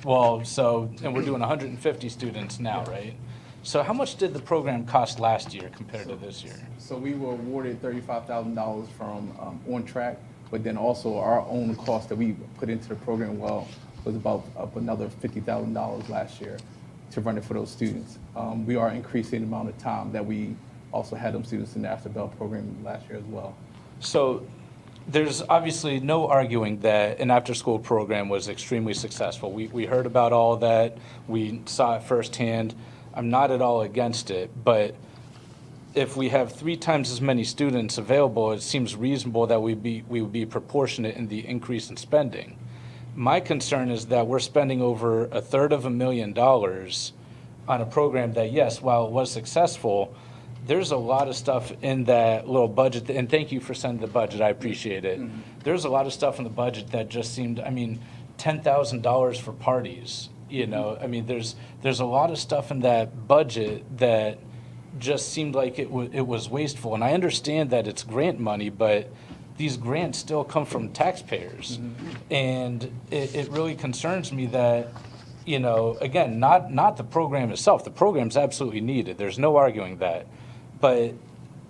we're doing 150 students now, right? So how much did the program cost last year compared to this year? So we were awarded $35,000 from On Track, but then also our own cost that we put into the program was about up another $50,000 last year to run it for those students. We are increasing the amount of time that we also had them students in the After Bell program last year as well. So there's obviously no arguing that an after-school program was extremely successful. We heard about all that. We saw it firsthand. I'm not at all against it, but if we have 3 times as many students available, it seems reasonable that we would be proportionate in the increase in spending. My concern is that we're spending over $250,000 on a program that, yes, while it was successful, there's a lot of stuff in that little budget, and thank you for sending the budget, I appreciate it. Mm-hmm. There's a lot of stuff in the budget that just seemed, $10,000 for parties, there's a lot of stuff in that budget that just seemed like it was wasteful. And I understand that it's grant money, but these grants still come from taxpayers. Mm-hmm. And it really concerns me that, again, not the program itself. The program's absolutely needed. There's no arguing that. But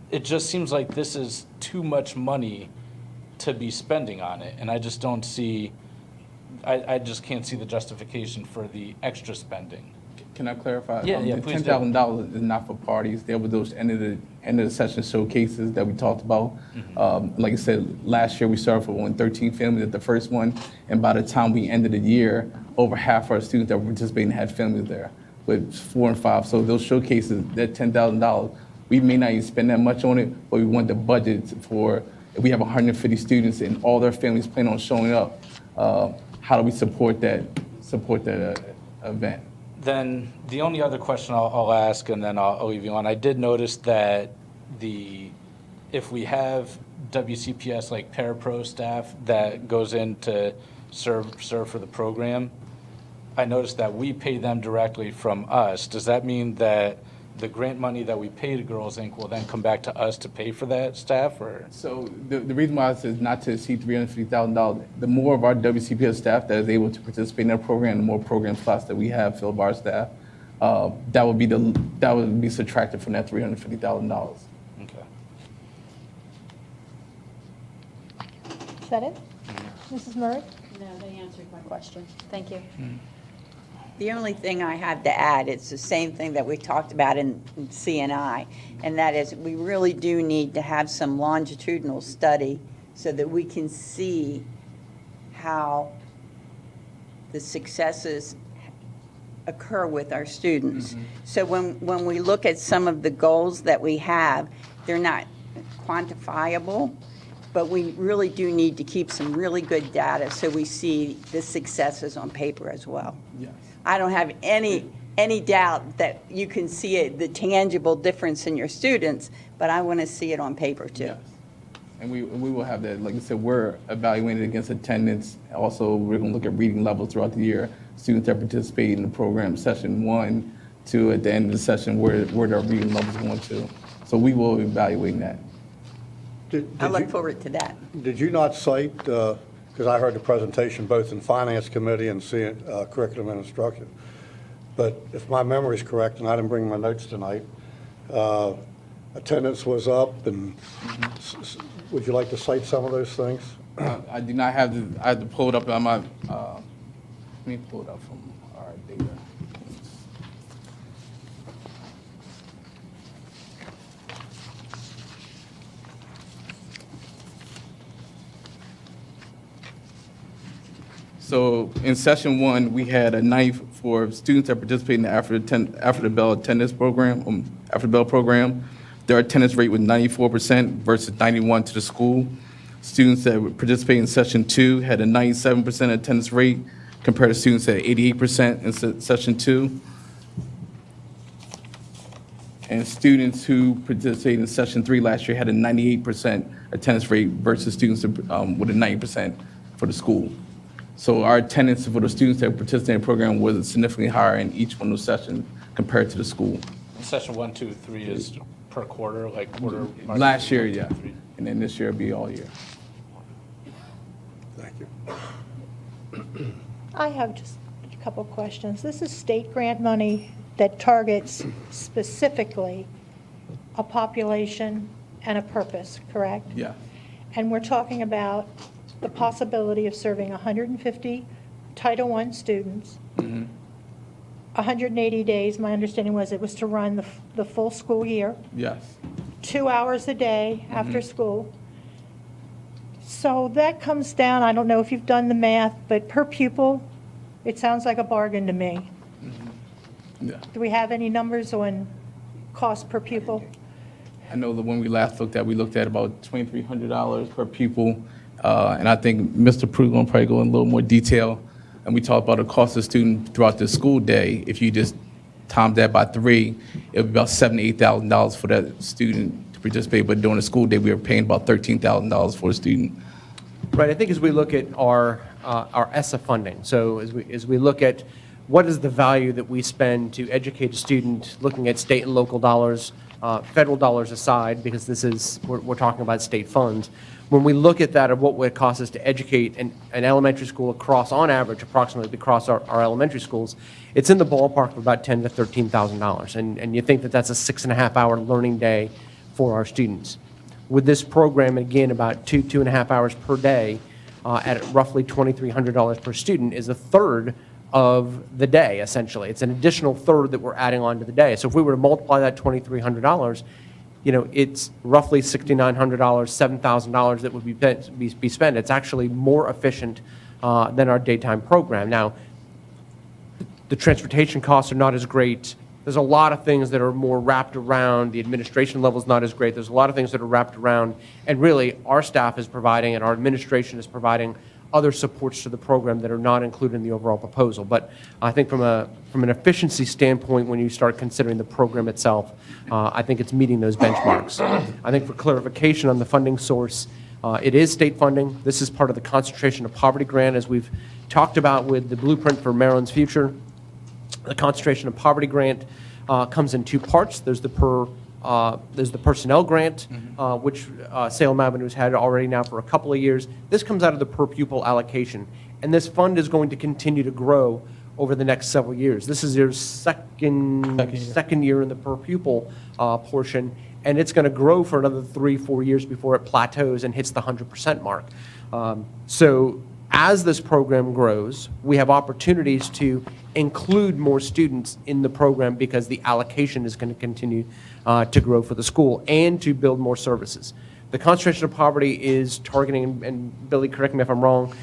it just seems like this is too much money to be spending on it. And I just don't see, I just can't see the justification for the extra spending. Can I clarify? Yeah, the please do. $10,000 is not for parties. There were those end of the session showcases that we talked about. Mm-hmm. Like I said, last year we started for 13 families at the first one, and by the time we ended the year, over half our students that were participating had families there with 4 and 5. So those showcases, that $10,000, we may not even spend that much on it, but we want the budget for. If we have 150 students and all their families plan on showing up, how do we support that event? Then the only other question I'll ask, and then I'll leave you on. I did notice that if we have WCPS like parapro staff that goes in to serve for the program, I noticed that we pay them directly from us. Does that mean that the grant money that we pay to Girls Inc. will then come back to us to pay for that staff, or? So the reason why it says not to exceed $350,000, the more of our WCPS staff that is able to participate in that program, the more program slots that we have filled by our staff, that would be subtracted from that $350,000. Okay. Is that it? Mrs. Murray? No, they answered my question. Thank you. The only thing I have to add, it's the same thing that we talked about in CNI, and that is we really do need to have some longitudinal study so that we can see how the successes occur with our students. So when we look at some of the goals that we have, they're not quantifiable, but we really do need to keep some really good data so we see the successes on paper as well. Yes. I don't have any doubt that you can see it, the tangible difference in your students, but I want to see it on paper too. Yes. And we will have that. Like I said, we're evaluating against attendance. Also, we're going to look at reading levels throughout the year. Students that participate in the program, session 1 to at the end of the session, where their reading levels going to. So we will be evaluating that. I look forward to that. Did you not cite, because I heard the presentation both in Finance Committee and Curriculum and Instruction, but if my memory is correct, and I didn't bring my notes tonight, attendance was up, and would you like to cite some of those things? I do not have I have to pull it up on my, let me pull it up from our data. So in session 1, we had a 90 for students that participate in the after the bell attendance program, after the bell program. Their attendance rate was 94% versus 91% to the school. Students that would participate in session 2 had a 97% attendance rate compared to students at 88% in session 2. And students who participated in session 3 last year had a 98% attendance rate versus students with a 90% for the school. So our attendance for the students that participated in the program was significantly higher in each one of those sessions compared to the school. Session 1, 2, 3 is per quarter, like quarter? Last year, yeah. And then this year it'll be all year. Thank you. I have just a couple of questions. This is state grant money that targets specifically a population and a purpose, correct? Yeah. And we're talking about the possibility of serving 150 Title I students, 180 days, my understanding was it was to run the full school year, Yes. 2 hours a day after school. So that comes down, I don't know if you've done the math, but per pupil, it sounds like a bargain to me. Yeah. Do we have any numbers on cost per pupil? I know that when we last looked at about $2,300 per pupil. And I think Mr. Pruitt will probably go in a little more detail. And we talked about the cost of student throughout the school day. If you just times that by 3, it would be about $7,000 to $8,000 for that student to participate. But during the school day, we were paying about $13,000 for a student. Right, I think as we look at our ESSA funding, so as we look at what is the value that we spend to educate a student, looking at state and local dollars, federal dollars aside, because we're talking about state funds. When we look at that of what would cost us to educate an elementary school across, on average, approximately across our elementary schools, it's in the ballpark of about $10,000 to $13,000. And you think that that's a 6.5-hour learning day for our students. With this program, again, about 2.5 hours per day, at roughly $2,300 per student, is a third of the day, essentially. It's an additional third that we're adding on to the day. So if we were to multiply that $2,300, it's roughly $6,900, $7,000 that would be spent. It's actually more efficient than our daytime program. Now, the transportation costs are not as great. There's a lot of things that are more wrapped around. The administration level is not as great. There's a lot of things that are wrapped around. And really, our staff is providing and our administration is providing other supports to the program that are not included in the overall proposal. But I think from an efficiency standpoint, when you start considering the program itself, I think it's meeting those benchmarks. I think for clarification on the funding source, it is state funding. This is part of the Concentration of Poverty Grant, as we've talked about with the Blueprint for Maryland's Future. The Concentration of Poverty Grant comes in two parts. There's the personnel grant, which Salem Avenue has had already now for a couple of years. This comes out of the per pupil allocation, and this fund is going to continue to grow over the next several years. This is your second year in the per pupil portion, and it's going to grow for another 3-4 years before it plateaus and hits the 100% mark. So as this program grows, we have opportunities to include more students in the program because the allocation is going to continue to grow for the school and to build more services. The concentration of poverty is targeting, and Billy, correct me if I'm wrong,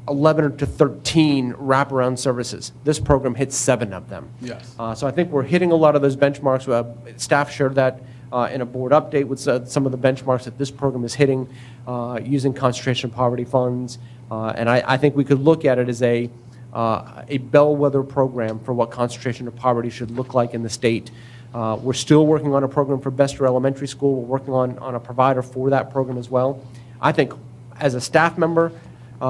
11 to 13 wraparound services. This program hits 7 of them. Yes. So I think we're hitting a lot of those benchmarks. Staff shared that in a board update with some of the benchmarks that this program is hitting using concentration of poverty funds. And I think we could look at it as a bellwether program for what concentration of poverty should look like in the state. We're still working on a program for Bester Elementary School. We're working on a provider for that program as well. I think as a staff member,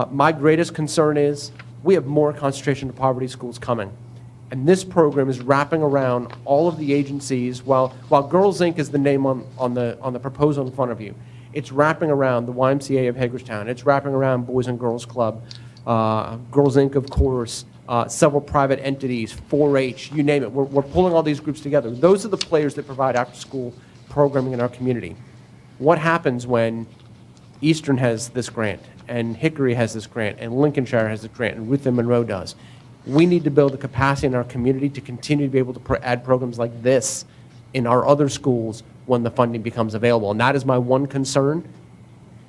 my greatest concern is we have more concentration of poverty schools coming. And this program is wrapping around all of the agencies. While Girls Inc. is the name on the proposal in front of you, it's wrapping around the YMCA of Hagerstown. It's wrapping around Boys and Girls Club, Girls Inc., of course, several private entities, 4-H, you name it. We're pulling all these groups together. Those are the players that provide after-school programming in our community. What happens when Eastern has this grant, and Hickory has this grant, and Lincolnshire has this grant, and Ruth and Monroe does? We need to build the capacity in our community to continue to be able to add programs like this in our other schools when the funding becomes available. And that is my one concern,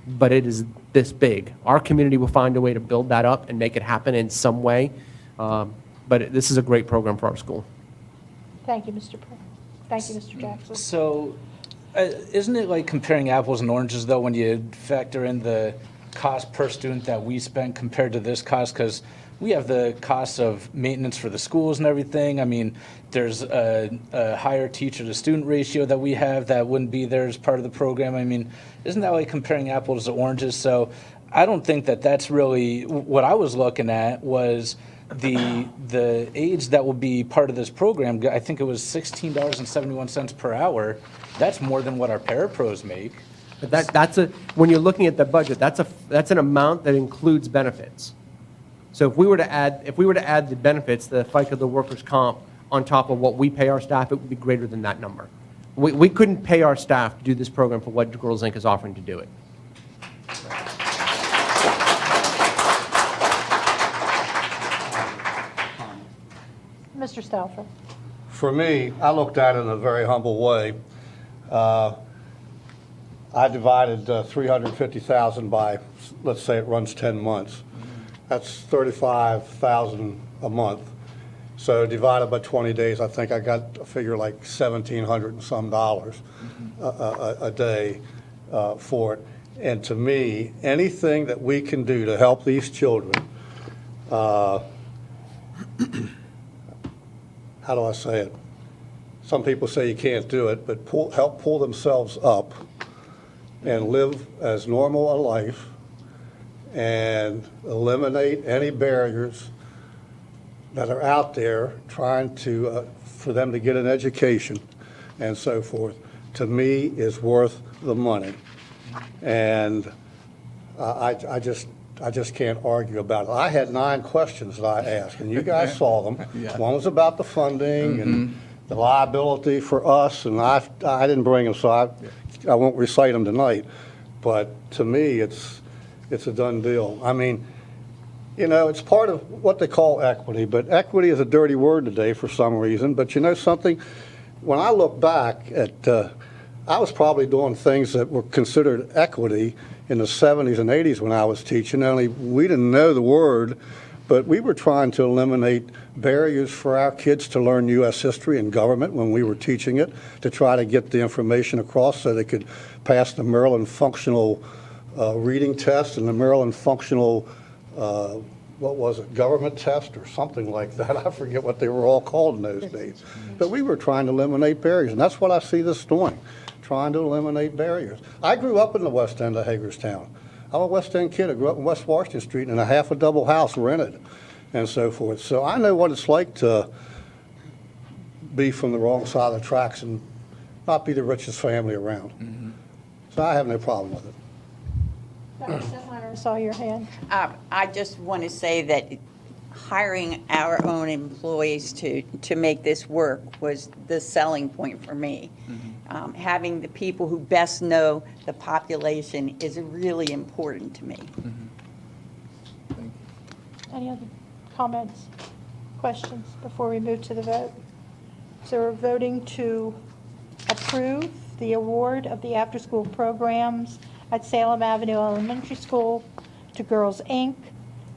but it is this big. Our community will find a way to build that up and make it happen in some way. But this is a great program for our school. Thank you, Mr. Prince. Thank you, Mr. Jackson. So, isn't it like comparing apples and oranges, though, when you factor in the cost per student that we spent compared to this cost? Because we have the cost of maintenance for the schools and everything. I mean, there's a higher teacher-to-student ratio that we have that wouldn't be there as part of the program. I mean, isn't that like comparing apples to oranges? So I don't think that that's really what I was looking at was the aides that will be part of this program. I think it was $16.71 per hour. That's more than what our parapros make. But when you're looking at the budget, that's an amount that includes benefits. So if we were to add the benefits, the FICA, the workers' comp, on top of what we pay our staff, it would be greater than that number. We couldn't pay our staff to do this program for what Girls Inc. is offering to do it. Mr. Stauffer. For me, I looked at it in a very humble way. I divided 350,000 by, let's say it runs 10 months. That's 35,000 a month. So divided by 20 days, I think I got a figure like $1,700 and some dollars a day for it. And to me, anything that we can do to help these children, how do I say it? Some people say you can't do it, but help pull themselves up and live as normal a life and eliminate any barriers that are out there trying to, for them to get an education and so forth, to me is worth the money. And I just can't argue about it. I had 9 questions that I asked, and you guys saw them. Yeah. One was about the funding and the liability for us, and I didn't bring them, so I won't recite them tonight. But to me, it's a done deal. I mean, you know, it's part of what they call equity, but equity is a dirty word today for some reason. But you know something? When I look back at, I was probably doing things that were considered equity in the 70s and 80s when I was teaching. Only we didn't know the word, but we were trying to eliminate barriers for our kids to learn U.S. history and government when we were teaching it, to try to get the information across so they could pass the Maryland Functional Reading Test and the Maryland Functional, what was it, Government Test or something like that. I forget what they were all called in those days. But we were trying to eliminate barriers, and that's what I see this doing, trying to eliminate barriers. I grew up in the west end of Hagerstown. I'm a West End kid. I grew up in West Washington Street in a half a double house rented and so forth. So I know what it's like to be from the wrong side of the tracks and not be the richest family around. So I have no problem with it. Dr. Zentmeyer, I saw your hand. I just want to say that hiring our own employees to make this work was the selling point for me. Having the people who best know the population is really important to me. Any other comments, questions before we move to the vote? So we're voting to approve the award of the after-school programs at Salem Avenue Elementary School to Girls, Inc.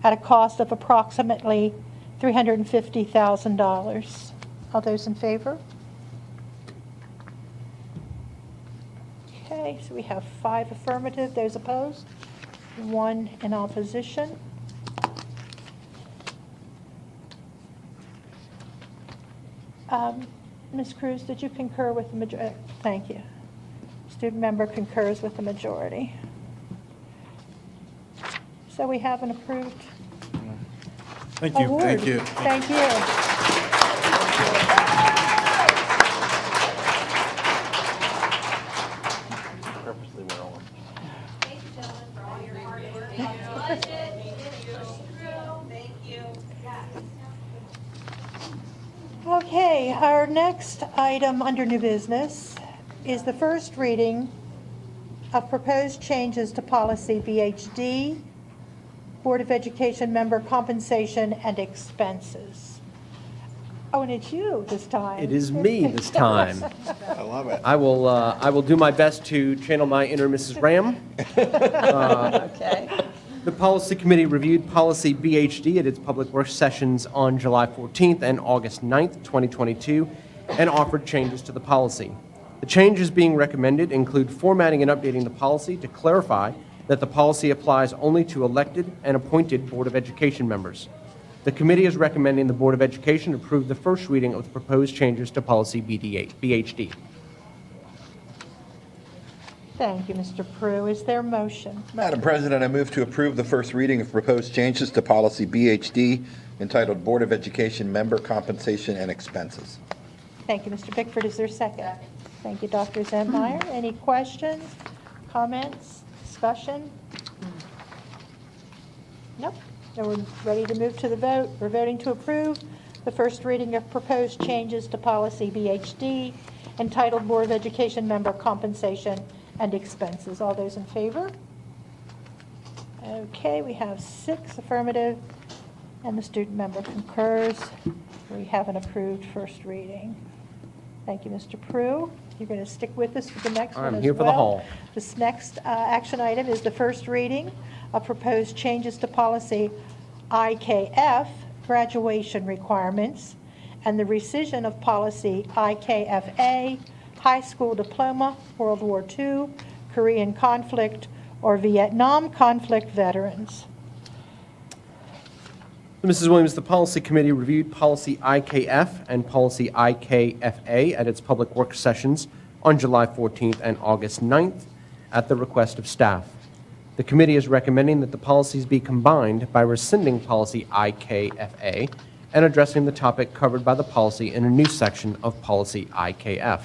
at a cost of approximately $350,000. All those in favor? Okay, so we have 5 affirmative, those opposed, 1 in opposition. Ms. Cruz, did you concur with the majority? Thank you. Student member concurs with the majority. So we have an approved Thank you. award. Thank you. Thank you. Purposely wear orange. Thank you, gentlemen, for all your hard work on the budget. Thank you. Okay, our next item under new business is the first reading of proposed changes to policy BHD, Board of Education member compensation and expenses. Oh, and it's you this time. It is me this time. I love it. I will do my best to channel my inner Mrs. Ram. Okay. The Policy Committee reviewed policy BHD at its public works sessions on July 14th and August 9th, 2022, and offered changes to the policy. The changes being recommended include formatting and updating the policy to clarify that the policy applies only to elected and appointed Board of Education members. The committee is recommending the Board of Education approve the first reading of the proposed changes to policy BHD. Thank you, Mr. Prue. Is there a motion? Madam President, I move to approve the first reading of proposed changes to policy BHD entitled Board of Education Member Compensation and Expenses. Thank you, Mr. Bickford. Is there a second? Thank you, Dr. Zentmeyer. Any questions, comments, discussion? Nope. Then we're ready to move to the vote. We're voting to approve the first reading of proposed changes to policy BHD entitled Board of Education Member Compensation and Expenses. All those in favor? Okay, we have 6 affirmative, and the student member concurs. We have an approved first reading. Thank you, Mr. Prue. You're going to stick with us for the next one as well. I'm here for the haul. This next action item is the first reading of proposed changes to policy IKF, graduation requirements, and the rescission of policy IKFA, high school diploma, World War II, Korean conflict, or Vietnam conflict veterans. Mrs. Williams, the Policy Committee reviewed policy IKF and policy IKFA at its public works sessions on July 14th and August 9th at the request of staff. The committee is recommending that the policies be combined by rescinding policy IKFA and addressing the topic covered by the policy in a new section of policy IKF.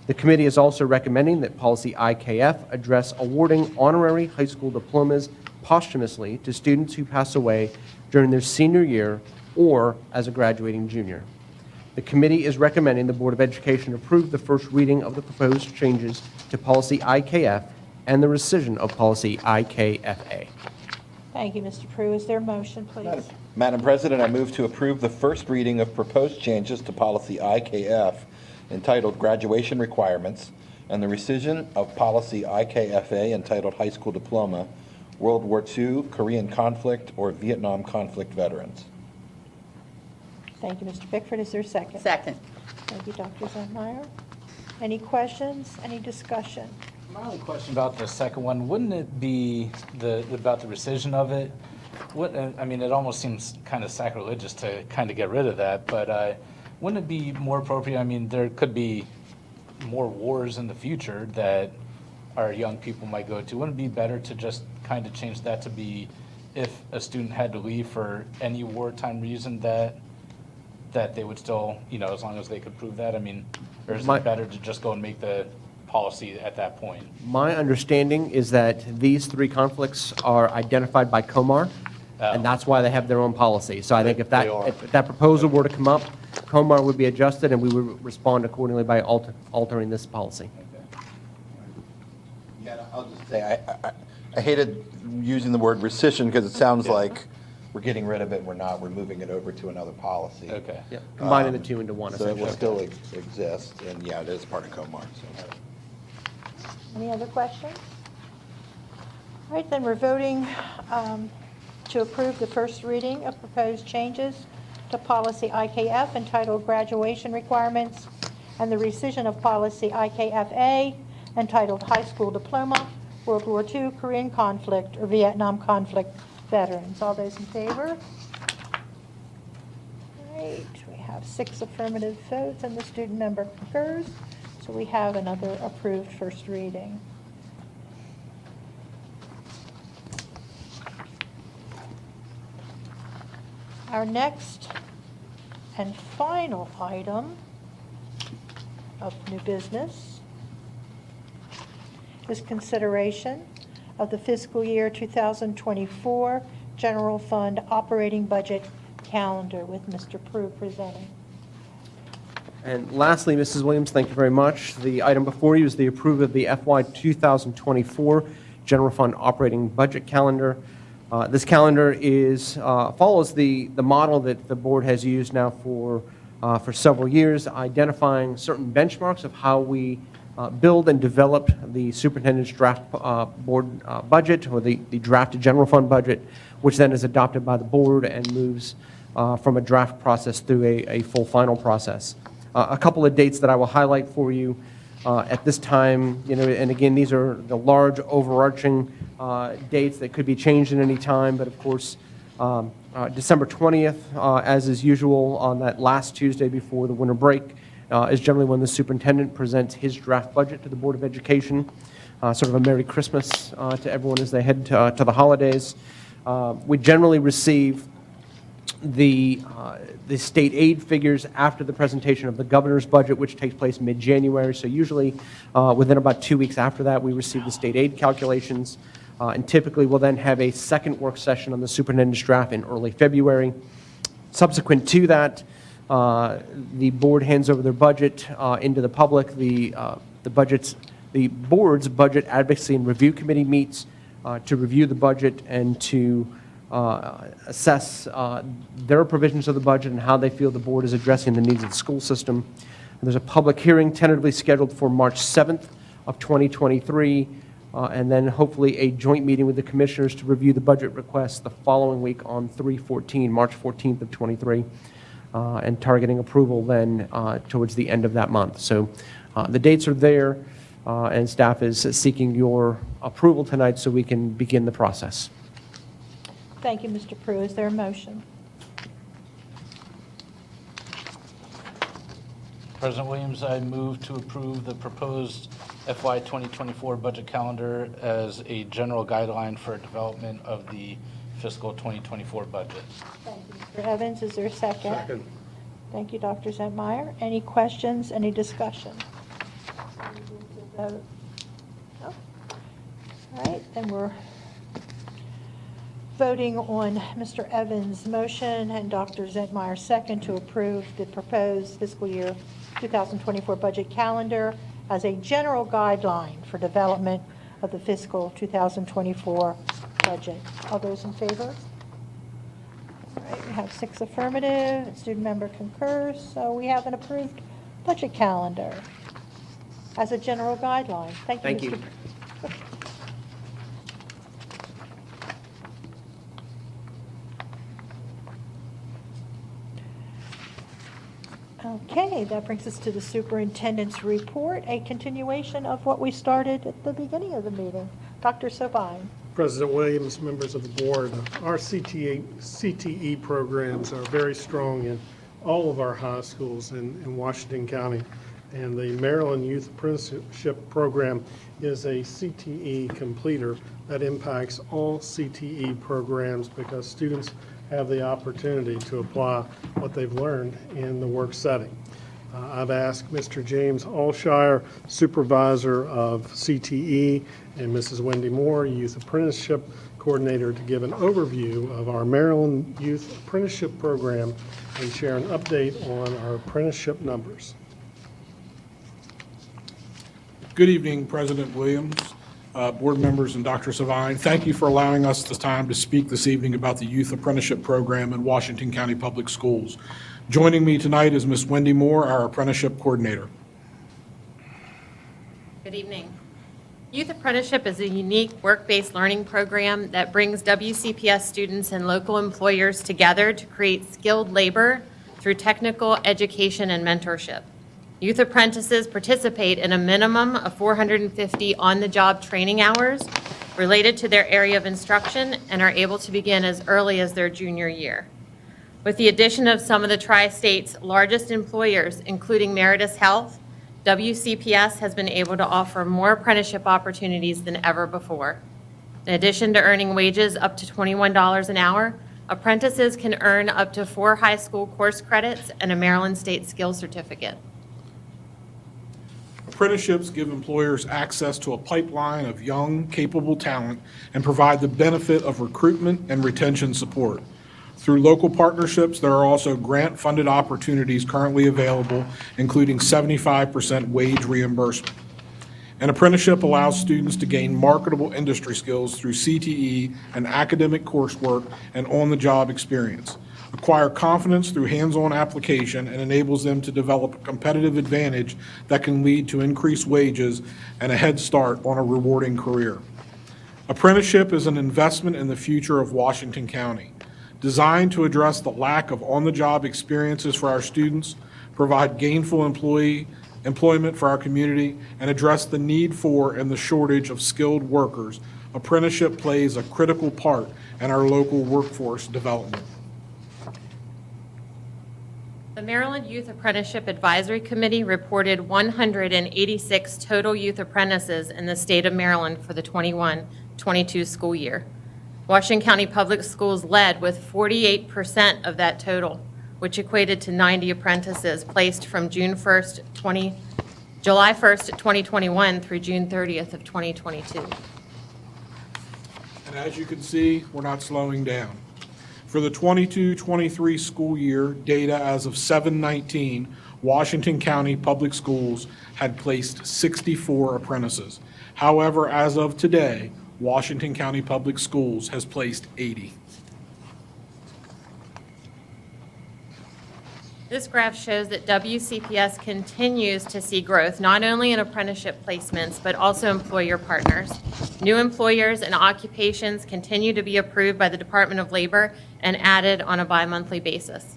The committee is also recommending that policy IKF address awarding honorary high school diplomas posthumously to students who pass away during their senior year or as a graduating junior. The committee is recommending the Board of Education approve the first reading of the proposed changes to policy IKF and the rescission of policy IKFA. Thank you, Mr. Prue. Is there a motion, please? Madam President, I move to approve the first reading of proposed changes to policy IKF entitled Graduation Requirements and the rescission of policy IKFA entitled High School Diploma, World War II, Korean conflict, or Vietnam conflict veterans. Thank you, Mr. Bickford. Is there a second? Second. Thank you, Dr. Zentmeyer. Any questions, any discussion? My only question about the second one, wouldn't it be about the rescission of it? I mean, it almost seems kind of sacrilegious to kind of get rid of that, but wouldn't it be more appropriate? I mean, there could be more wars in the future that our young people might go to. Wouldn't it be better to just kind of change that to be if a student had to leave for any wartime reason that that they would still, as long as they could prove that? I mean, or is My- it better to just go and make the policy at that point? My understanding is that these three conflicts are identified by Comar, and that's why they have their own policy. So I think if They are. that proposal were to come up, Comar would be adjusted, and we would respond accordingly by altering this policy. Yeah, I'll just say, I hated using the word rescission because it sounds like we're getting rid of it, we're not, we're moving it over to another policy. Okay. Yep, combining the two into one, So it will essentially. still exist, and yeah, it is part of Comar, so. Any other questions? All right, then we're voting to approve the first reading of proposed changes to policy IKF entitled Graduation Requirements and the rescission of policy IKFA entitled High School Diploma, World War II, Korean Conflict, or Vietnam Conflict Veterans. All those in favor? All right, we have 6 affirmative votes and the student member concurs. So we have another approved first reading. Our next and final item of new business is consideration of the fiscal year 2024 General Fund Operating Budget Calendar with Mr. Prue presenting. And lastly, Mrs. Williams, thank you very much. The item before you is the approval of the FY 2024 General Fund Operating Budget Calendar. This calendar follows the model that the board has used now for several years, identifying certain benchmarks of how we build and develop the superintendent's draft board budget, or the drafted general fund budget, which then is adopted by the board and moves from a draft process through a full final process. A couple of dates that I will highlight for you at this time, and again, these are the large overarching dates that could be changed at any time, but of course, December 20th, as is usual on that last Tuesday before the winter break, is generally when the superintendent presents his draft budget to the Board of Education. Sort of a Merry Christmas to everyone as they head to the holidays. We generally receive the state aid figures after the presentation of the governor's budget, which takes place mid-January. So usually within about 2 weeks after that, we receive the state aid calculations. And typically we'll then have a second work session on the superintendent's draft in early February. Subsequent to that, the board hands over their budget into the public. The board's budget advocacy and review committee meets to review the budget and to assess their provisions of the budget and how they feel the board is addressing the needs of the school system. And there's a public hearing tentatively scheduled for March 7th of 2023, and then hopefully a joint meeting with the commissioners to review the budget request the following week on March 14th of 23, and targeting approval then towards the end of that month. So the dates are there, and staff is seeking your approval tonight so we can begin the process. Thank you, Mr. Prue. Is there a motion? President Williams, I move to approve the proposed FY 2024 budget calendar as a general guideline for development of the fiscal 2024 budget. Thank you, Mr. Evans. Is there a second? Second. Thank you, Dr. Zentmeyer. Any questions, any discussion? No? All right, then we're voting on Mr. Evans' motion and Dr. Zentmeyer's second to approve the proposed fiscal year 2024 budget calendar as a general guideline for development of the fiscal 2024 budget. All those in favor? All right, we have 6 affirmative, and student member concurs, so we have an approved budget calendar as a general guideline. Thank you, Thank you. Mr. Okay, that brings us to the superintendent's report, a continuation of what we started at the beginning of the meeting. Dr. Sobine. President Williams, members of the board, our CTE programs are very strong in all of our high schools in Washington County. And the Maryland Youth Apprenticeship Program is a CTE completer that impacts all CTE programs because students have the opportunity to apply what they've learned in the work setting. I've asked Mr. James Alshire, Supervisor of CTE, and Mrs. Wendy Moore, Youth Apprenticeship Coordinator, to give an overview of our Maryland Youth Apprenticeship Program and share an update on our apprenticeship numbers. Good evening, President Williams, board members, and Dr. Savine. Thank you for allowing us the time to speak this evening about the Youth Apprenticeship Program in Washington County Public Schools. Joining me tonight is Ms. Wendy Moore, our Apprenticeship Coordinator. Good evening. Youth Apprenticeship is a unique work-based learning program that brings WCPS students and local employers together to create skilled labor through technical education and mentorship. Youth apprentices participate in a minimum of 450 on-the-job training hours related to their area of instruction and are able to begin as early as their junior year. With the addition of some of the Tri-State's largest employers, including Meritus Health, WCPS has been able to offer more apprenticeship opportunities than ever before. In addition to earning wages up to $21 an hour, apprentices can earn up to 4 high school course credits and a Maryland State Skills Certificate. Apprenticeships give employers access to a pipeline of young, capable talent and provide the benefit of recruitment and retention support. Through local partnerships, there are also grant-funded opportunities currently available, including 75% wage reimbursement. An apprenticeship allows students to gain marketable industry skills through CTE and academic coursework and on-the-job experience, acquire confidence through hands-on application, and enables them to develop a competitive advantage that can lead to increased wages and a head start on a rewarding career. Apprenticeship is an investment in the future of Washington County, designed to address the lack of on-the-job experiences for our students, provide gainful employment for our community, and address the need for and the shortage of skilled workers. Apprenticeship plays a critical part in our local workforce development. The Maryland Youth Apprenticeship Advisory Committee reported 186 total youth apprentices in the state of Maryland for the 21-22 school year. Washington County Public Schools led with 48% of that total, which equated to 90 apprentices placed from July 1st, 2021 through June 30th of 2022. And as you can see, we're not slowing down. For the 22-23 school year, data as of 7/19, Washington County Public Schools had placed 64 apprentices. However, as of today, Washington County Public Schools has placed 80. This graph shows that WCPS continues to see growth not only in apprenticeship placements, but also employer partners. New employers and occupations continue to be approved by the Department of Labor and added on a bi-monthly basis.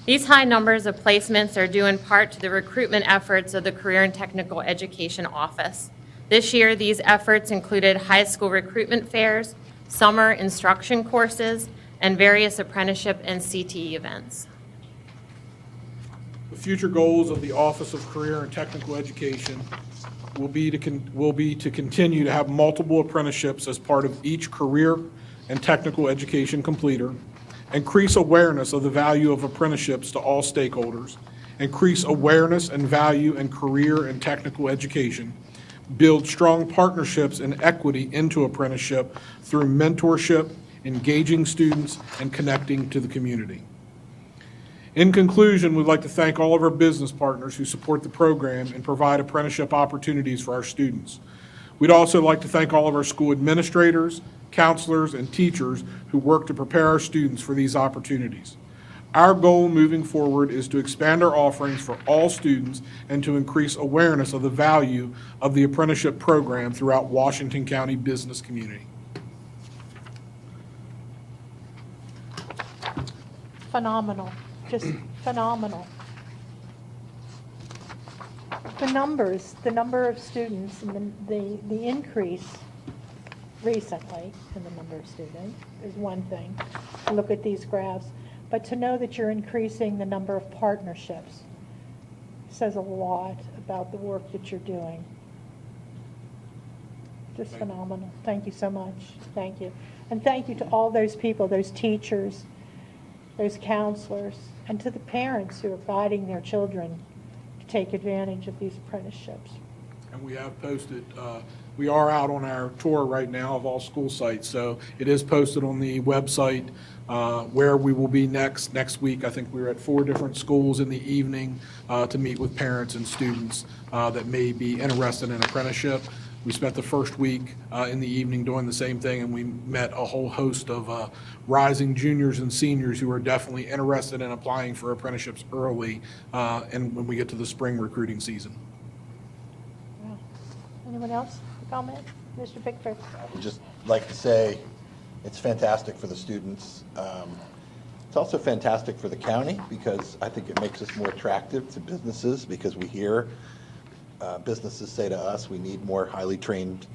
These high numbers of placements are due in part to the recruitment efforts of the Career and Technical Education Office. This year, these efforts included high school recruitment fairs, summer instruction courses, and various apprenticeship and CTE events. The future goals of the Office of Career and Technical Education will be to continue to have multiple apprenticeships as part of each career and technical education completer, increase awareness of the value of apprenticeships to all stakeholders, increase awareness and value in career and technical education, build strong partnerships and equity into apprenticeship through mentorship, engaging students, and connecting to the community. In conclusion, we'd like to thank all of our business partners who support the program and provide apprenticeship opportunities for our students. We'd also like to thank all of our school administrators, counselors, and teachers who work to prepare our students for these opportunities. Our goal moving forward is to expand our offerings for all students and to increase awareness of the value of the apprenticeship program throughout Washington County business community. Phenomenal, just phenomenal. The numbers, the number of students, and the increase recently in the number of students is one thing. To look at these graphs, but to know that you're increasing the number of partnerships says a lot about the work that you're doing. Just phenomenal. Thank you so much. Thank you. And thank you to all those people, those teachers, those counselors, and to the parents who are guiding their children to take advantage of these apprenticeships. And we have posted, we are out on our tour right now of all school sites, so it is posted on the website where we will be next week. I think we're at 4 different schools in the evening to meet with parents and students that may be interested in apprenticeship. We spent the first week in the evening doing the same thing, and we met a whole host of rising juniors and seniors who are definitely interested in applying for apprenticeships early and when we get to the spring recruiting season. Wow. Anyone else comment? Mr. Bickford? I would just like to say it's fantastic for the students. It's also fantastic for the county because I think it makes us more attractive to businesses because we hear businesses say to us, we need more highly trained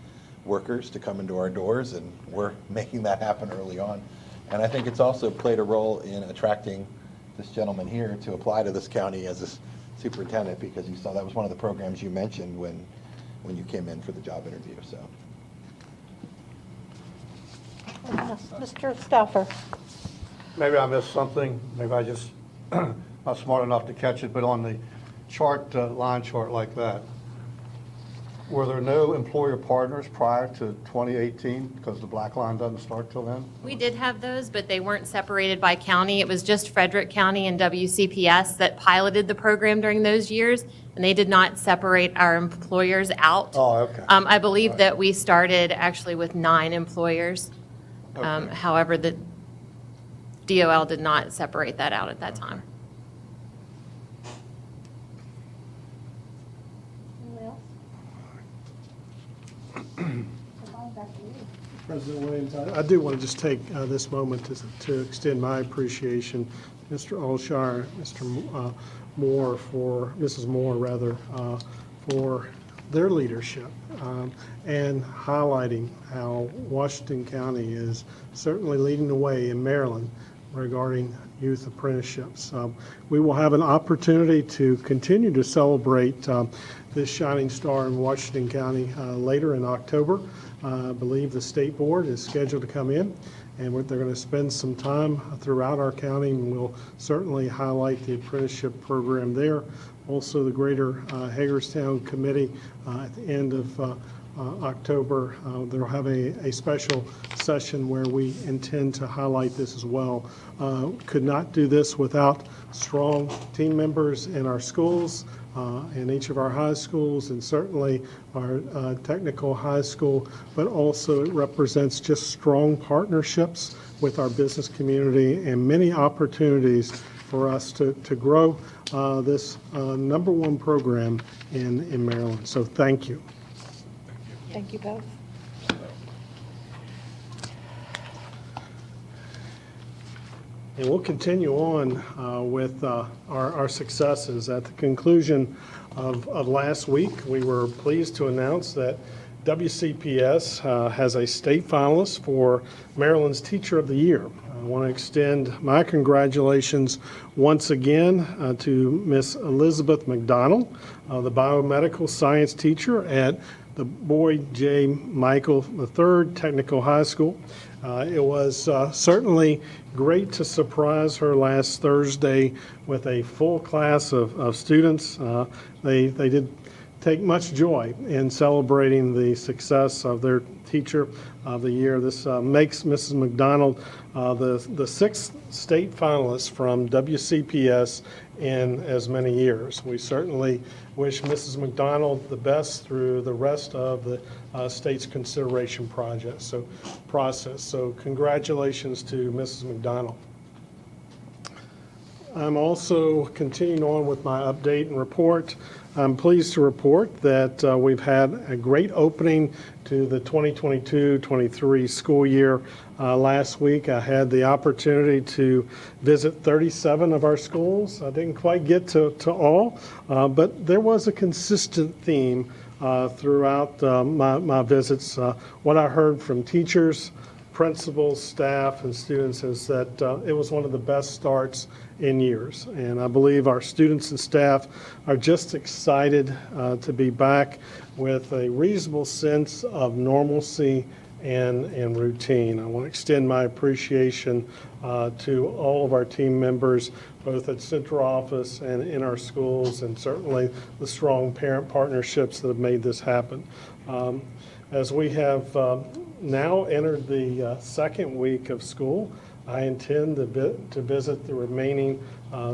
workers to come into our doors, and we're making that happen early on. And I think it's also played a role in attracting this gentleman here to apply to this county as a superintendent, because you saw that was one of the programs you mentioned when you came in for the job interview. So, Mr. Stauffer? Maybe I missed something, maybe I just not smart enough to catch it, but on the chart, line chart like that, were there no employer partners prior to 2018 because the black line doesn't start till then? We did have those, but they weren't separated by county. It was just Frederick County and WCPS that piloted the program during those years, and they did not separate our employers out. Oh, okay. I believe that we started actually with 9 employers. Okay. However, the DOL did not separate that out at that time. President Williams, I do want to just take this moment to extend my appreciation, Mr. Olshire, Mr. Moore, Mrs. Moore, rather, for their leadership and highlighting how Washington County is certainly leading the way in Maryland regarding youth apprenticeships. We will have an opportunity to continue to celebrate this shining star in Washington County later in October. I believe the state board is scheduled to come in, and they're going to spend some time throughout our county, and we'll certainly highlight the apprenticeship program there. Also, the Greater Hagerstown Committee at the end of October, they'll have a special session where we intend to highlight this as well. Could not do this without strong team members in our schools, in each of our high schools, and certainly our technical high school, but also it represents just strong partnerships with our business community and many opportunities for us to grow this #1 program in Maryland. So thank you. Thank you both. And we'll continue on with our successes. At the conclusion of last week, we were pleased to announce that WCPS has a state finalist for Maryland's Teacher of the Year. I want to extend my congratulations once again to Miss Elizabeth McDonald, the biomedical science teacher at the Boyd J. Michael III Technical High School. It was certainly great to surprise her last Thursday with a full class of students. They did take much joy in celebrating the success of their Teacher of the Year. This makes Mrs. McDonald the 6th state finalist from WCPS in as many years. We certainly wish Mrs. McDonald the best through the rest of the state's consideration process. So congratulations to Mrs. McDonald. I'm also continuing on with my update and report. I'm pleased to report that we've had a great opening to the 2022-23 school year. Last week, I had the opportunity to visit 37 of our schools. I didn't quite get to all, but there was a consistent theme throughout my visits. What I heard from teachers, principals, staff, and students is that it was one of the best starts in years. And I believe our students and staff are just excited to be back with a reasonable sense of normalcy and routine. I want to extend my appreciation to all of our team members, both at central office and in our schools, and certainly the strong parent partnerships that have made this happen. As we have now entered the second week of school, I intend to visit the remaining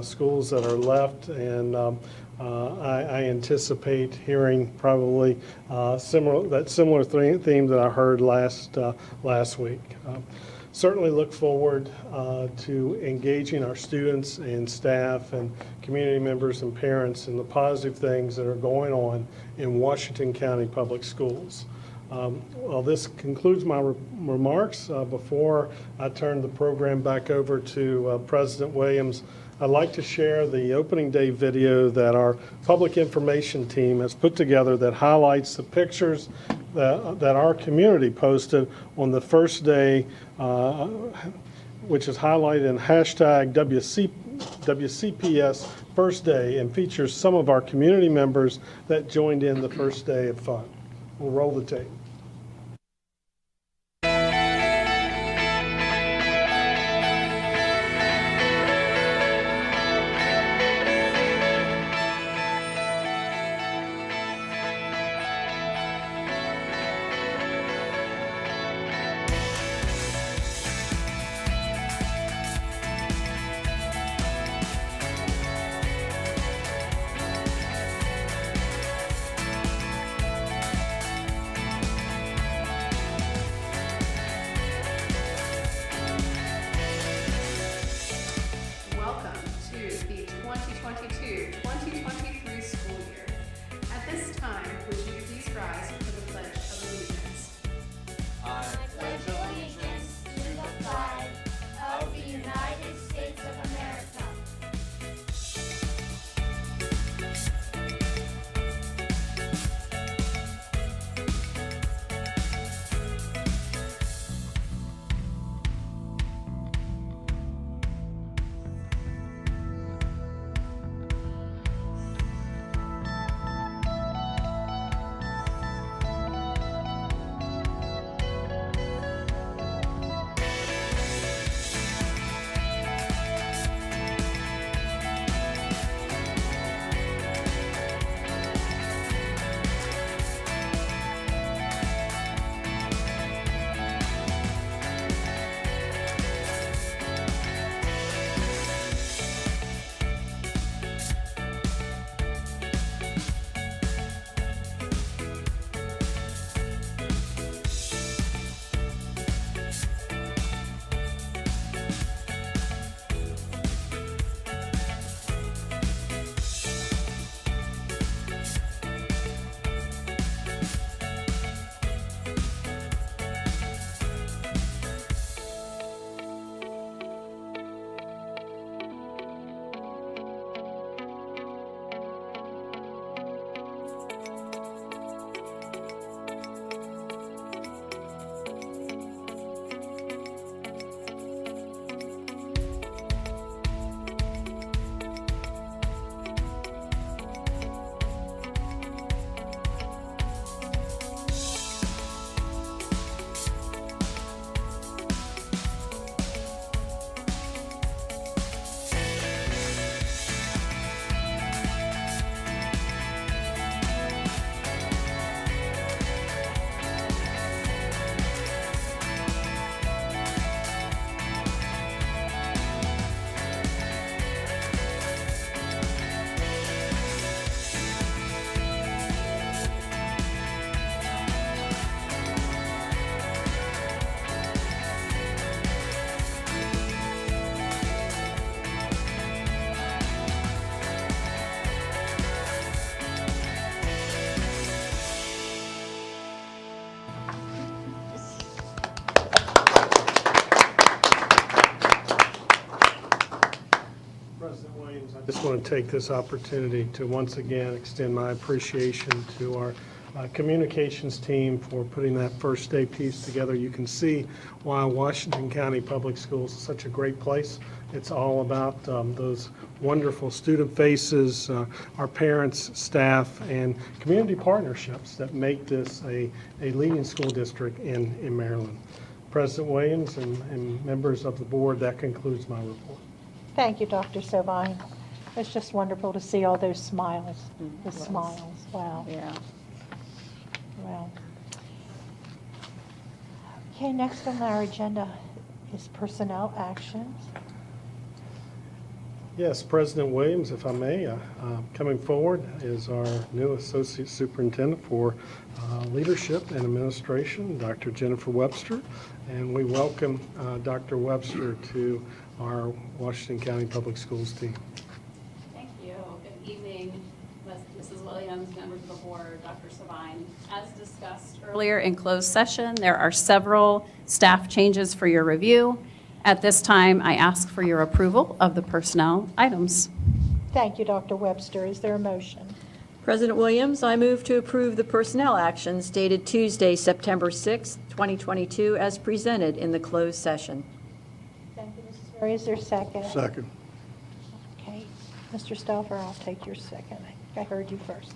schools that are left, and I anticipate hearing probably similar theme that I heard last week. Certainly look forward to engaging our students and staff and community members and parents in the positive things that are going on in Washington County Public Schools. Well, this concludes my remarks. Before I turn the program back over to President Williams, I'd like to share the opening day video that our public information team has put together that highlights the pictures that our community posted on the first day, which is highlighted in hashtag WCPS First Day, and features some of our community members that joined in the first day of fun. We'll roll the tape. Welcome to the 2022-2023 school year. At this time, would you please rise for the Pledge of Allegiance? I pledge allegiance to the flag of the United States of America I just want to take this opportunity to once again extend my appreciation to our communications team for putting that first day piece together. You can see why Washington County Public Schools is such a great place. It's all about those wonderful student faces, our parents, staff, and community partnerships that make this a leading school district in Maryland. President Williams and members of the board, that concludes my report. Thank you, Dr. Sovine. It's just wonderful to see all those smiles, the Yes. smiles. Wow. Yeah. Wow. Okay, next on our agenda is personnel actions. Yes, President Williams, if I may, coming forward is our new Associate Superintendent for Leadership and Administration, Dr. Jennifer Webster, and we welcome Dr. Webster to our Washington County Public Schools team. Thank you. Good evening, Mrs. Williams, members of the board, Dr. Sovine. As discussed earlier in closed session, there are several staff changes for your review. At this time, I ask for your approval of the personnel items. Thank you, Dr. Webster. Is there a motion? President Williams, I move to approve the personnel actions dated Tuesday, September 6, 2022, as presented in the closed session. Thank you, Mrs. Murray. Is there a second? Second. Okay. Mr. Stauffer, I'll take your second. I think I heard you first.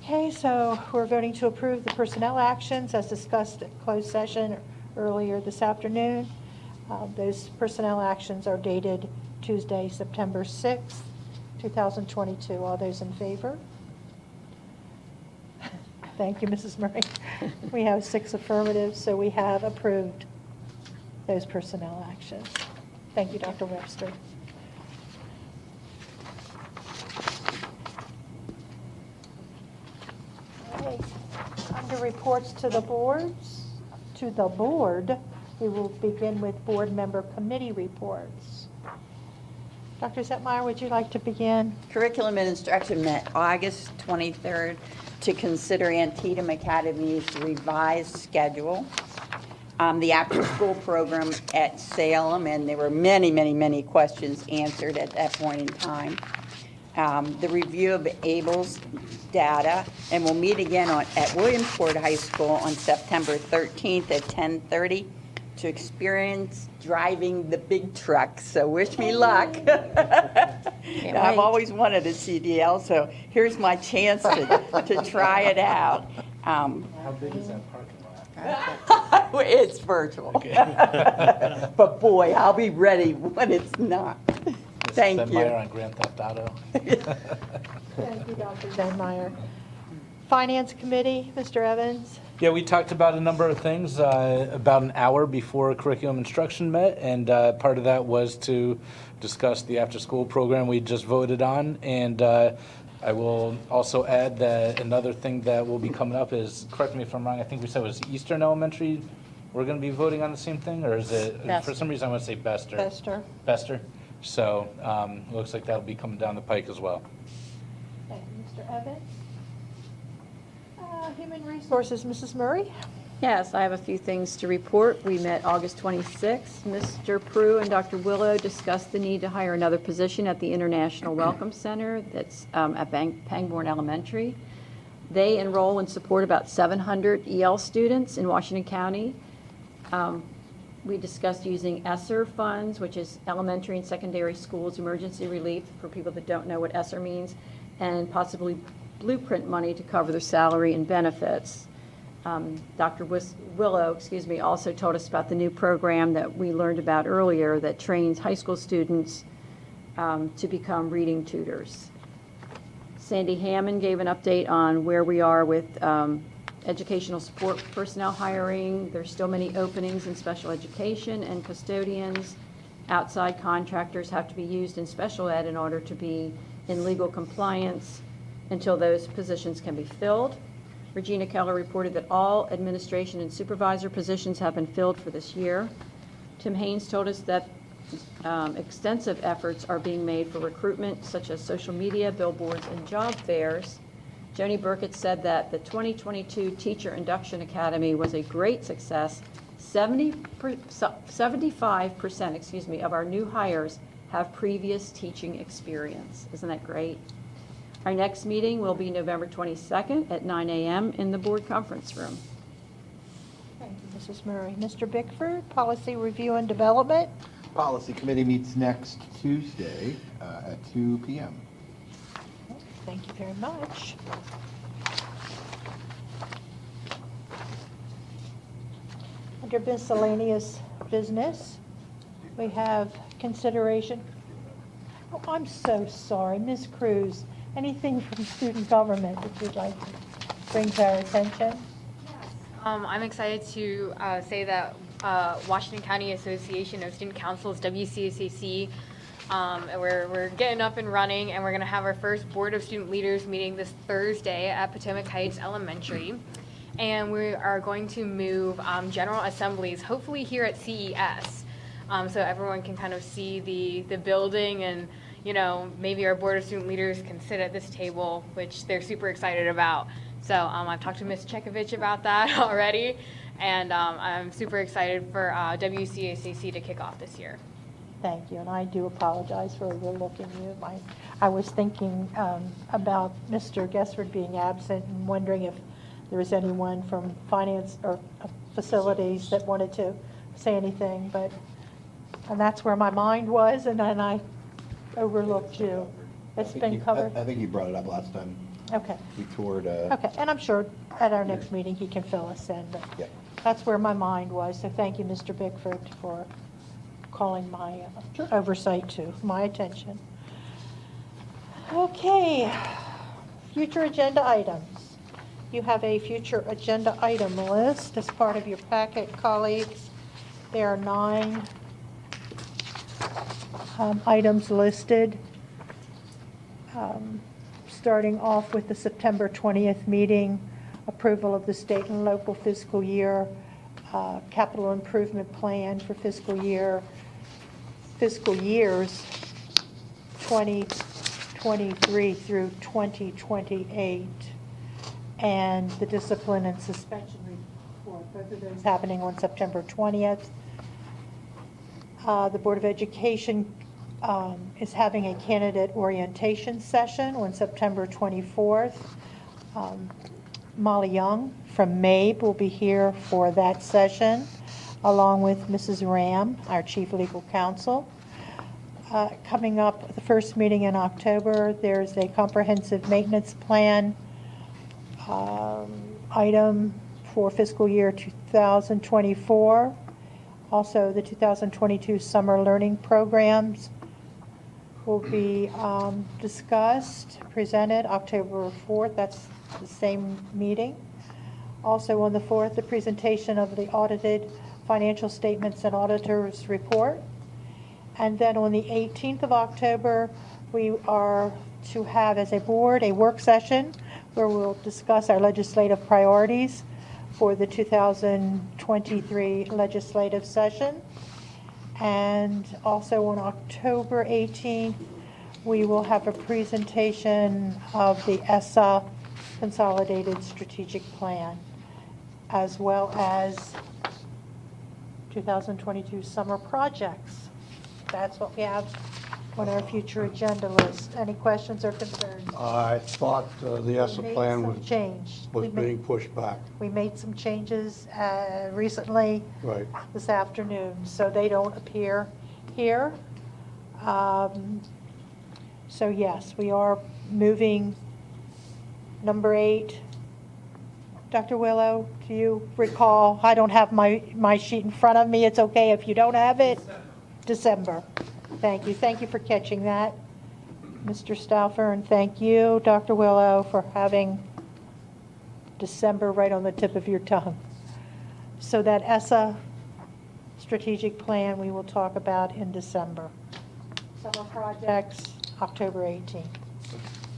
Okay, so we're voting to approve the personnel actions as discussed at closed session earlier this afternoon. Those personnel actions are dated Tuesday, September 6th, 2022. All those in favor? Thank you, Mrs. Murray. We have 6 affirmatives, so we have approved those personnel actions. Thank you, Dr. Webster. Okay. Under reports to the board, we will begin with board member committee reports. Dr. Zetmeyer, would you like to begin? Curriculum and Instruction met August 23rd to consider Antietam Academy's revised schedule, the after-school program at Salem, and there were many, many, many questions answered at that point in time. The review of ABLE's data, and we'll meet again at Williamsport High School on September 13th at 10:30 to experience driving the big truck. So wish me luck. I've always wanted a CDL, so here's my chance to try it out. How big is that parking lot? It's virtual. But boy, I'll be ready when it's not. Thank you. Zetmeyer on Grand Theft Auto. Thank you, Dr. Zetmeyer. Finance Committee, Mr. Evans. Yeah, we talked about a number of things about an hour before curriculum instruction met, and part of that was to discuss the after-school program we just voted on. And I will also add that another thing that will be coming up is, correct me if I'm wrong, I think we said it was Eastern Elementary. We're going to be voting on the same thing, or is it, Best. for some reason I want to say Bester. Bester. Bester. So looks like that'll be coming down the pike as well. Thank you, Mr. Evans. Human Resources, Mrs. Murray. Yes, I have a few things to report. We met August 26th. Mr. Prue and Dr. Willow discussed the need to hire another position at the International Welcome Center that's at Pangbourne Elementary. They enroll and support about 700 EL students in Washington County. We discussed using ESSER funds, which is Elementary and Secondary Schools Emergency Relief, for people that don't know what ESSER means, and possibly Blueprint money to cover their salary and benefits. Dr. Willow, also told us about the new program that we learned about earlier that trains high school students to become reading tutors. Sandy Hammond gave an update on where we are with educational support personnel hiring. There's still many openings in special education and custodians. Outside contractors have to be used in special ed in order to be in legal compliance until those positions can be filled. Regina Keller reported that all administration and supervisor positions have been filled for this year. Tim Haynes told us that extensive efforts are being made for recruitment, such as social media, billboards, and job fairs. Joni Burkett said that the 2022 Teacher Induction Academy was a great success. 75% of our new hires have previous teaching experience. Isn't that great? Our next meeting will be November 22nd at 9 a.m. in the board conference room. Thank you, Mrs. Murray. Mr. Bickford, Policy Review and Development. Policy Committee meets next Tuesday at 2 p.m. Thank you very much. Under miscellaneous business, we have consideration. Oh, I'm so sorry, Ms. Cruz. Anything from student government that you'd like to bring to our attention? I'm excited to say that Washington County Association of Student Councils, WCSAC, we're getting up and running, and we're going to have our first Board of Student Leaders meeting this Thursday at Potomac Heights Elementary. And we are going to move general assemblies, hopefully here at CES, so everyone can kind of see the building, and maybe our Board of Student Leaders can sit at this table, which they're super excited about. So I've talked to Ms. Chekovich about that already, and I'm super excited for WCACC to kick off this year. Thank you, and I do apologize for overlooking you. I was thinking about Mr. Gessford being absent and wondering if there was anyone from finance or facilities that wanted to say anything, and that's where my mind was, and then I overlooked you. It's been covered. I think you brought it up last time. Okay. We toured. Okay, and I'm sure at our next meeting he can fill us in, but Yeah. that's where my mind was. So thank you, Mr. Bickford, for calling my oversight to my attention. Okay, future agenda items. You have a future agenda item list as part of your packet, colleagues. There are 9 items listed. Starting off with the September 20th meeting, approval of the state and local fiscal year capital improvement plan for fiscal years 2023 through 2028, and the discipline and suspension report. Both of those happening on September 20th. The Board of Education is having a candidate orientation session on September 24th. Molly Young from MABE will be here for that session, along with Mrs. Ram, our Chief Legal Counsel. Coming up, the first meeting in October, there's a comprehensive maintenance plan item for fiscal year 2024. Also, the 2022 summer learning programs will be discussed, presented October 4th. That's the same meeting. Also on the 4th, the presentation of the audited financial statements and auditors report. And then on the 18th of October, we are to have as a board a work session where we'll discuss our legislative priorities for the 2023 legislative session. And also on October 18th, we will have a presentation of the ESSA Consolidated Strategic Plan, as well as 2022 summer projects. That's what we have on our future agenda list. Any questions or concerns? I thought the ESSA plan was being pushed back. We made some changes recently Right. this afternoon, so they don't appear here. So yes, we are moving number 8. Dr. Willow, do you recall? I don't have my sheet in front of me. It's okay if you don't have it. December. Thank you. Thank you for catching that, Mr. Stauffer, and thank you, Dr. Willow, for having December right on the tip of your tongue. So that ESSA strategic plan we will talk about in December. Summer projects, October 18th.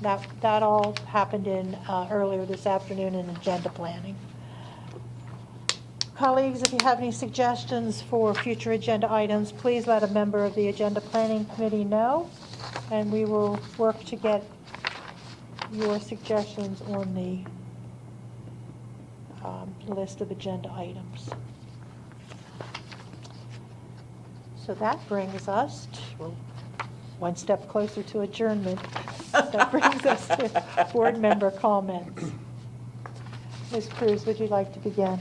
That all happened in earlier this afternoon in agenda planning. Colleagues, if you have any suggestions for future agenda items, please let a member of the Agenda Planning Committee know, and we will work to get your suggestions on the list of agenda items. So that brings us to one step closer to adjournment. That brings us to board member comments. Ms. Cruz, would you like to begin?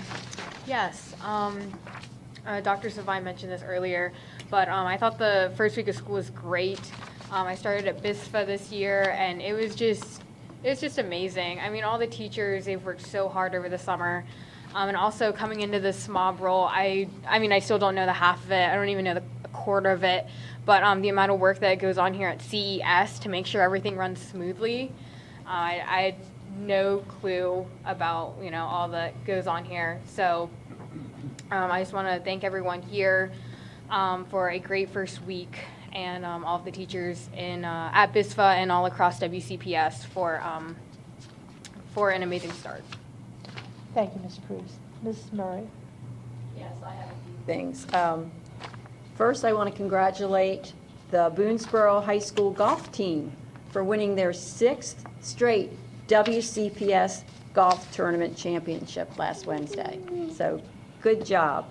Yes, Dr. Savine mentioned this earlier, but I thought the first week of school was great. I started at BISFA this year, and it was just amazing. I mean, all the teachers, they've worked so hard over the summer. And also coming into this MOB role, I mean, I still don't know the half of it. I don't even know a quarter of it. But the amount of work that goes on here at CES to make sure everything runs smoothly, I had no clue about, all that goes on here. So I just want to thank everyone here for a great first week, and all of the teachers at BISFA and all across WCPS for an amazing start. Thank you, Ms. Cruz. Ms. Murray? Yes, I have a few things. First, I want to congratulate the Boonesboro High School golf team for winning their 6th straight WCPS golf tournament championship last Wednesday. So, good job.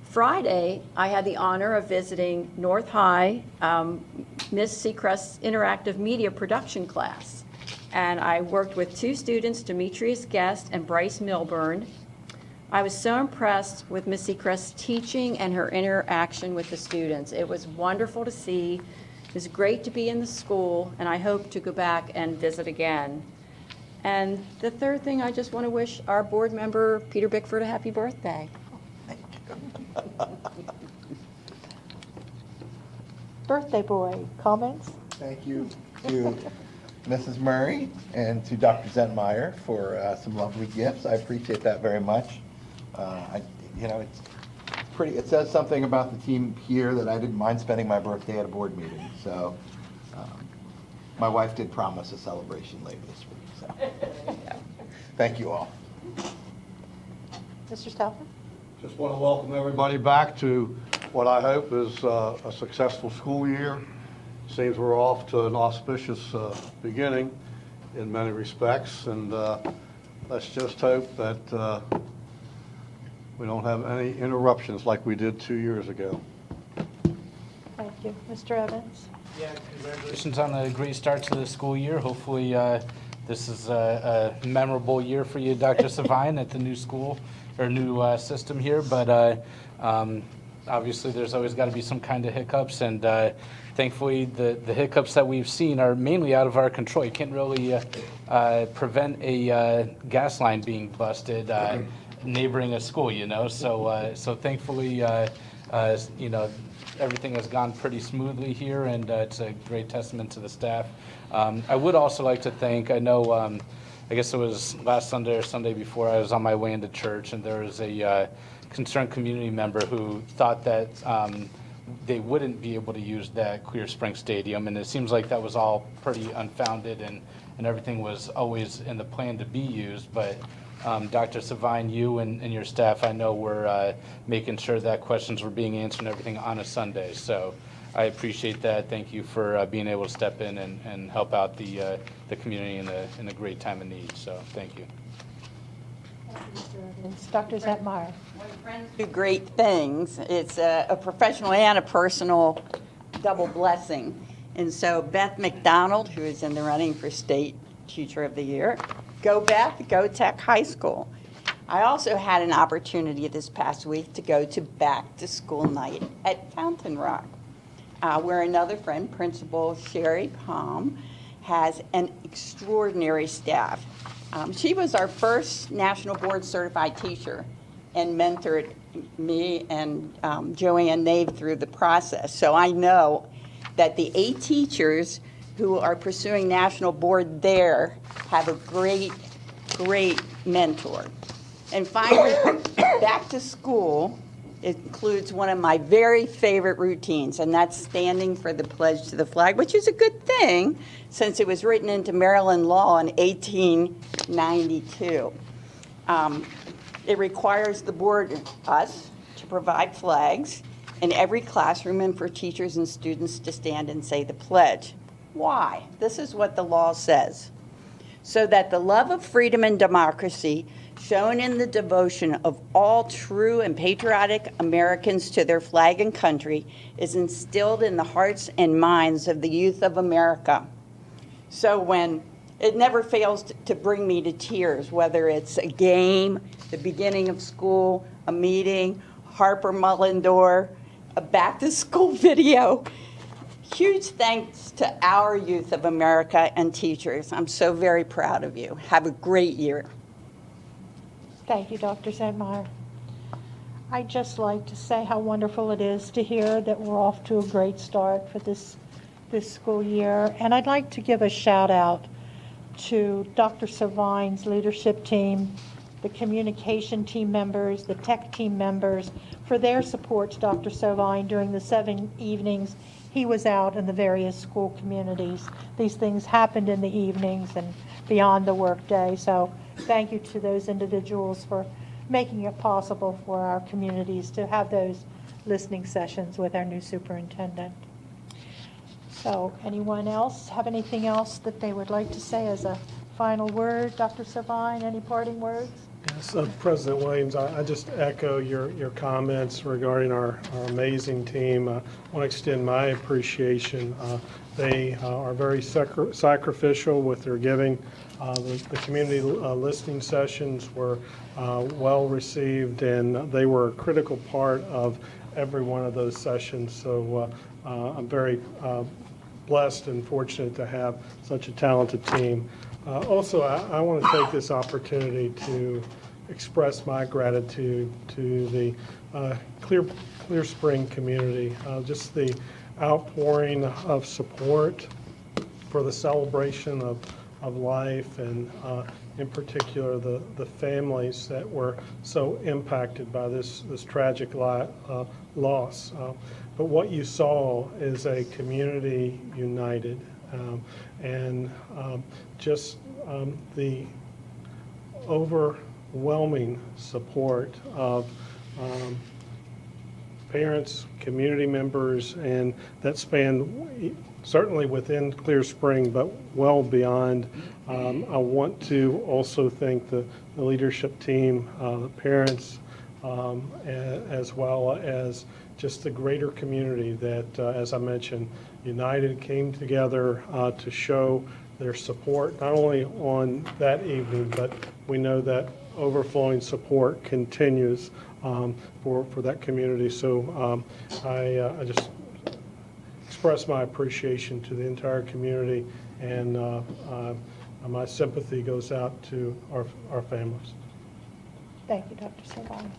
Friday, I had the honor of visiting North High, Miss Seacrest's interactive media production class. And I worked with 2 students, Demetrius Guest and Bryce Milburn. I was so impressed with Miss Seacrest's teaching and her interaction with the students. It was wonderful to see. It was great to be in the school, and I hope to go back and visit again. And the third thing, I just want to wish our board member, Peter Bickford, a happy birthday. Birthday boy, comments? Thank you to Mrs. Murray and to Dr. Zentmeyer for some lovely gifts. I appreciate that very much. It's pretty. It says something about the team here that I didn't mind spending my birthday at a board meeting. So, my wife did promise a celebration later this week. So, thank you all. Mr. Stauffer? Just want to welcome everybody back to what I hope is a successful school year. Seems we're off to an auspicious beginning in many respects, and let's just hope that we don't have any interruptions like we did 2 years ago. Thank you. Mr. Evans? Yeah, congratulations on a great start to the school year. Hopefully this is a memorable year for you, Dr. Savine, at the new school or new system here. But obviously there's always got to be some kind of hiccups, and thankfully the hiccups that we've seen are mainly out of our control. You can't really prevent a gas line being busted neighboring a school, so thankfully everything has gone pretty smoothly here, and it's a great testament to the staff. I would also like to thank, I know, I guess it was last Sunday or Sunday before, I was on my way into church, and there was a concerned community member who thought that they wouldn't be able to use that Clear Spring Stadium, and it seems like that was all pretty unfounded, and everything was always in the plan to be used, but Dr. Savine, you and your staff, I know, were making sure that questions were being answered and everything on a Sunday. So I appreciate that. Thank you for being able to step in and help out the community in a great time of need. So thank you. Dr. Zentmeyer. When friends do great things, it's a professional and a personal double blessing. And so Beth McDonald, who is in the running for State Teacher of the Year, go Beth, go Tech High School. I also had an opportunity this past week to go to back to school night at Fountain Rock, where another friend, Principal Sherry Palm, has an extraordinary staff. She was our first National Board Certified teacher and mentored me and Joanne Nave through the process. So I know that the 8 teachers who are pursuing National Board there have a great, great mentor. And finally, back to school includes one of my very favorite routines, and that's standing for the pledge to the flag, which is a good thing since it was written into Maryland law in 1892. It requires the board, us, to provide flags in every classroom and for teachers and students to stand and say the pledge. Why? This is what the law says. So that the love of freedom and democracy shown in the devotion of all true and patriotic Americans to their flag and country, is instilled in the hearts and minds of the youth of America. So when it never fails to bring me to tears, whether it's a game, the beginning of school, a meeting, Harper Mullendore, a back-to-school video. Huge thanks to our youth of America and teachers. I'm so very proud of you. Have a great year. Thank you, Dr. Zedmeyer. I'd just like to say how wonderful it is to hear that we're off to a great start for this school year. And I'd like to give a shout out to Dr. Servine's leadership team, the communication team members, the tech team members, for their support to Dr. Servine during the 7 evenings he was out in the various school communities. These things happened in the evenings and beyond the workday. So thank you to those individuals for making it possible for our communities to have those listening sessions with our new superintendent. So anyone else have anything else that they would like to say as a final word? Dr. Servine, any parting words? Yes, President Williams, I just echo your comments regarding our amazing team. I want to extend my appreciation. They are very sacrificial with their giving. The community listening sessions were well received, and they were a critical part of every one of those sessions. So I'm very blessed and fortunate to have such a talented team. Also, I want to take this opportunity to express my gratitude to the Clear Spring community. Just the outpouring of support for the celebration of life, and in particular the families that were so impacted by this tragic loss. But what you saw is a community united. And just the overwhelming support of parents, community members, and that span certainly within Clear Spring, but well beyond. I want to also thank the leadership team, the parents, as well as just the greater community that, as I mentioned, united, came together to show their support, not only on that evening, but we know that overflowing support continues for that community. So I just express my appreciation to the entire community, and my sympathy goes out to our families. Thank you, Dr. Servine.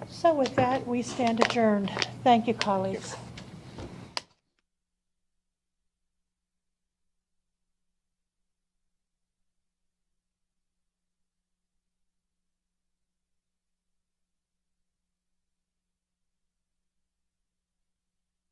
So with that, we stand adjourned. Thank you, colleagues.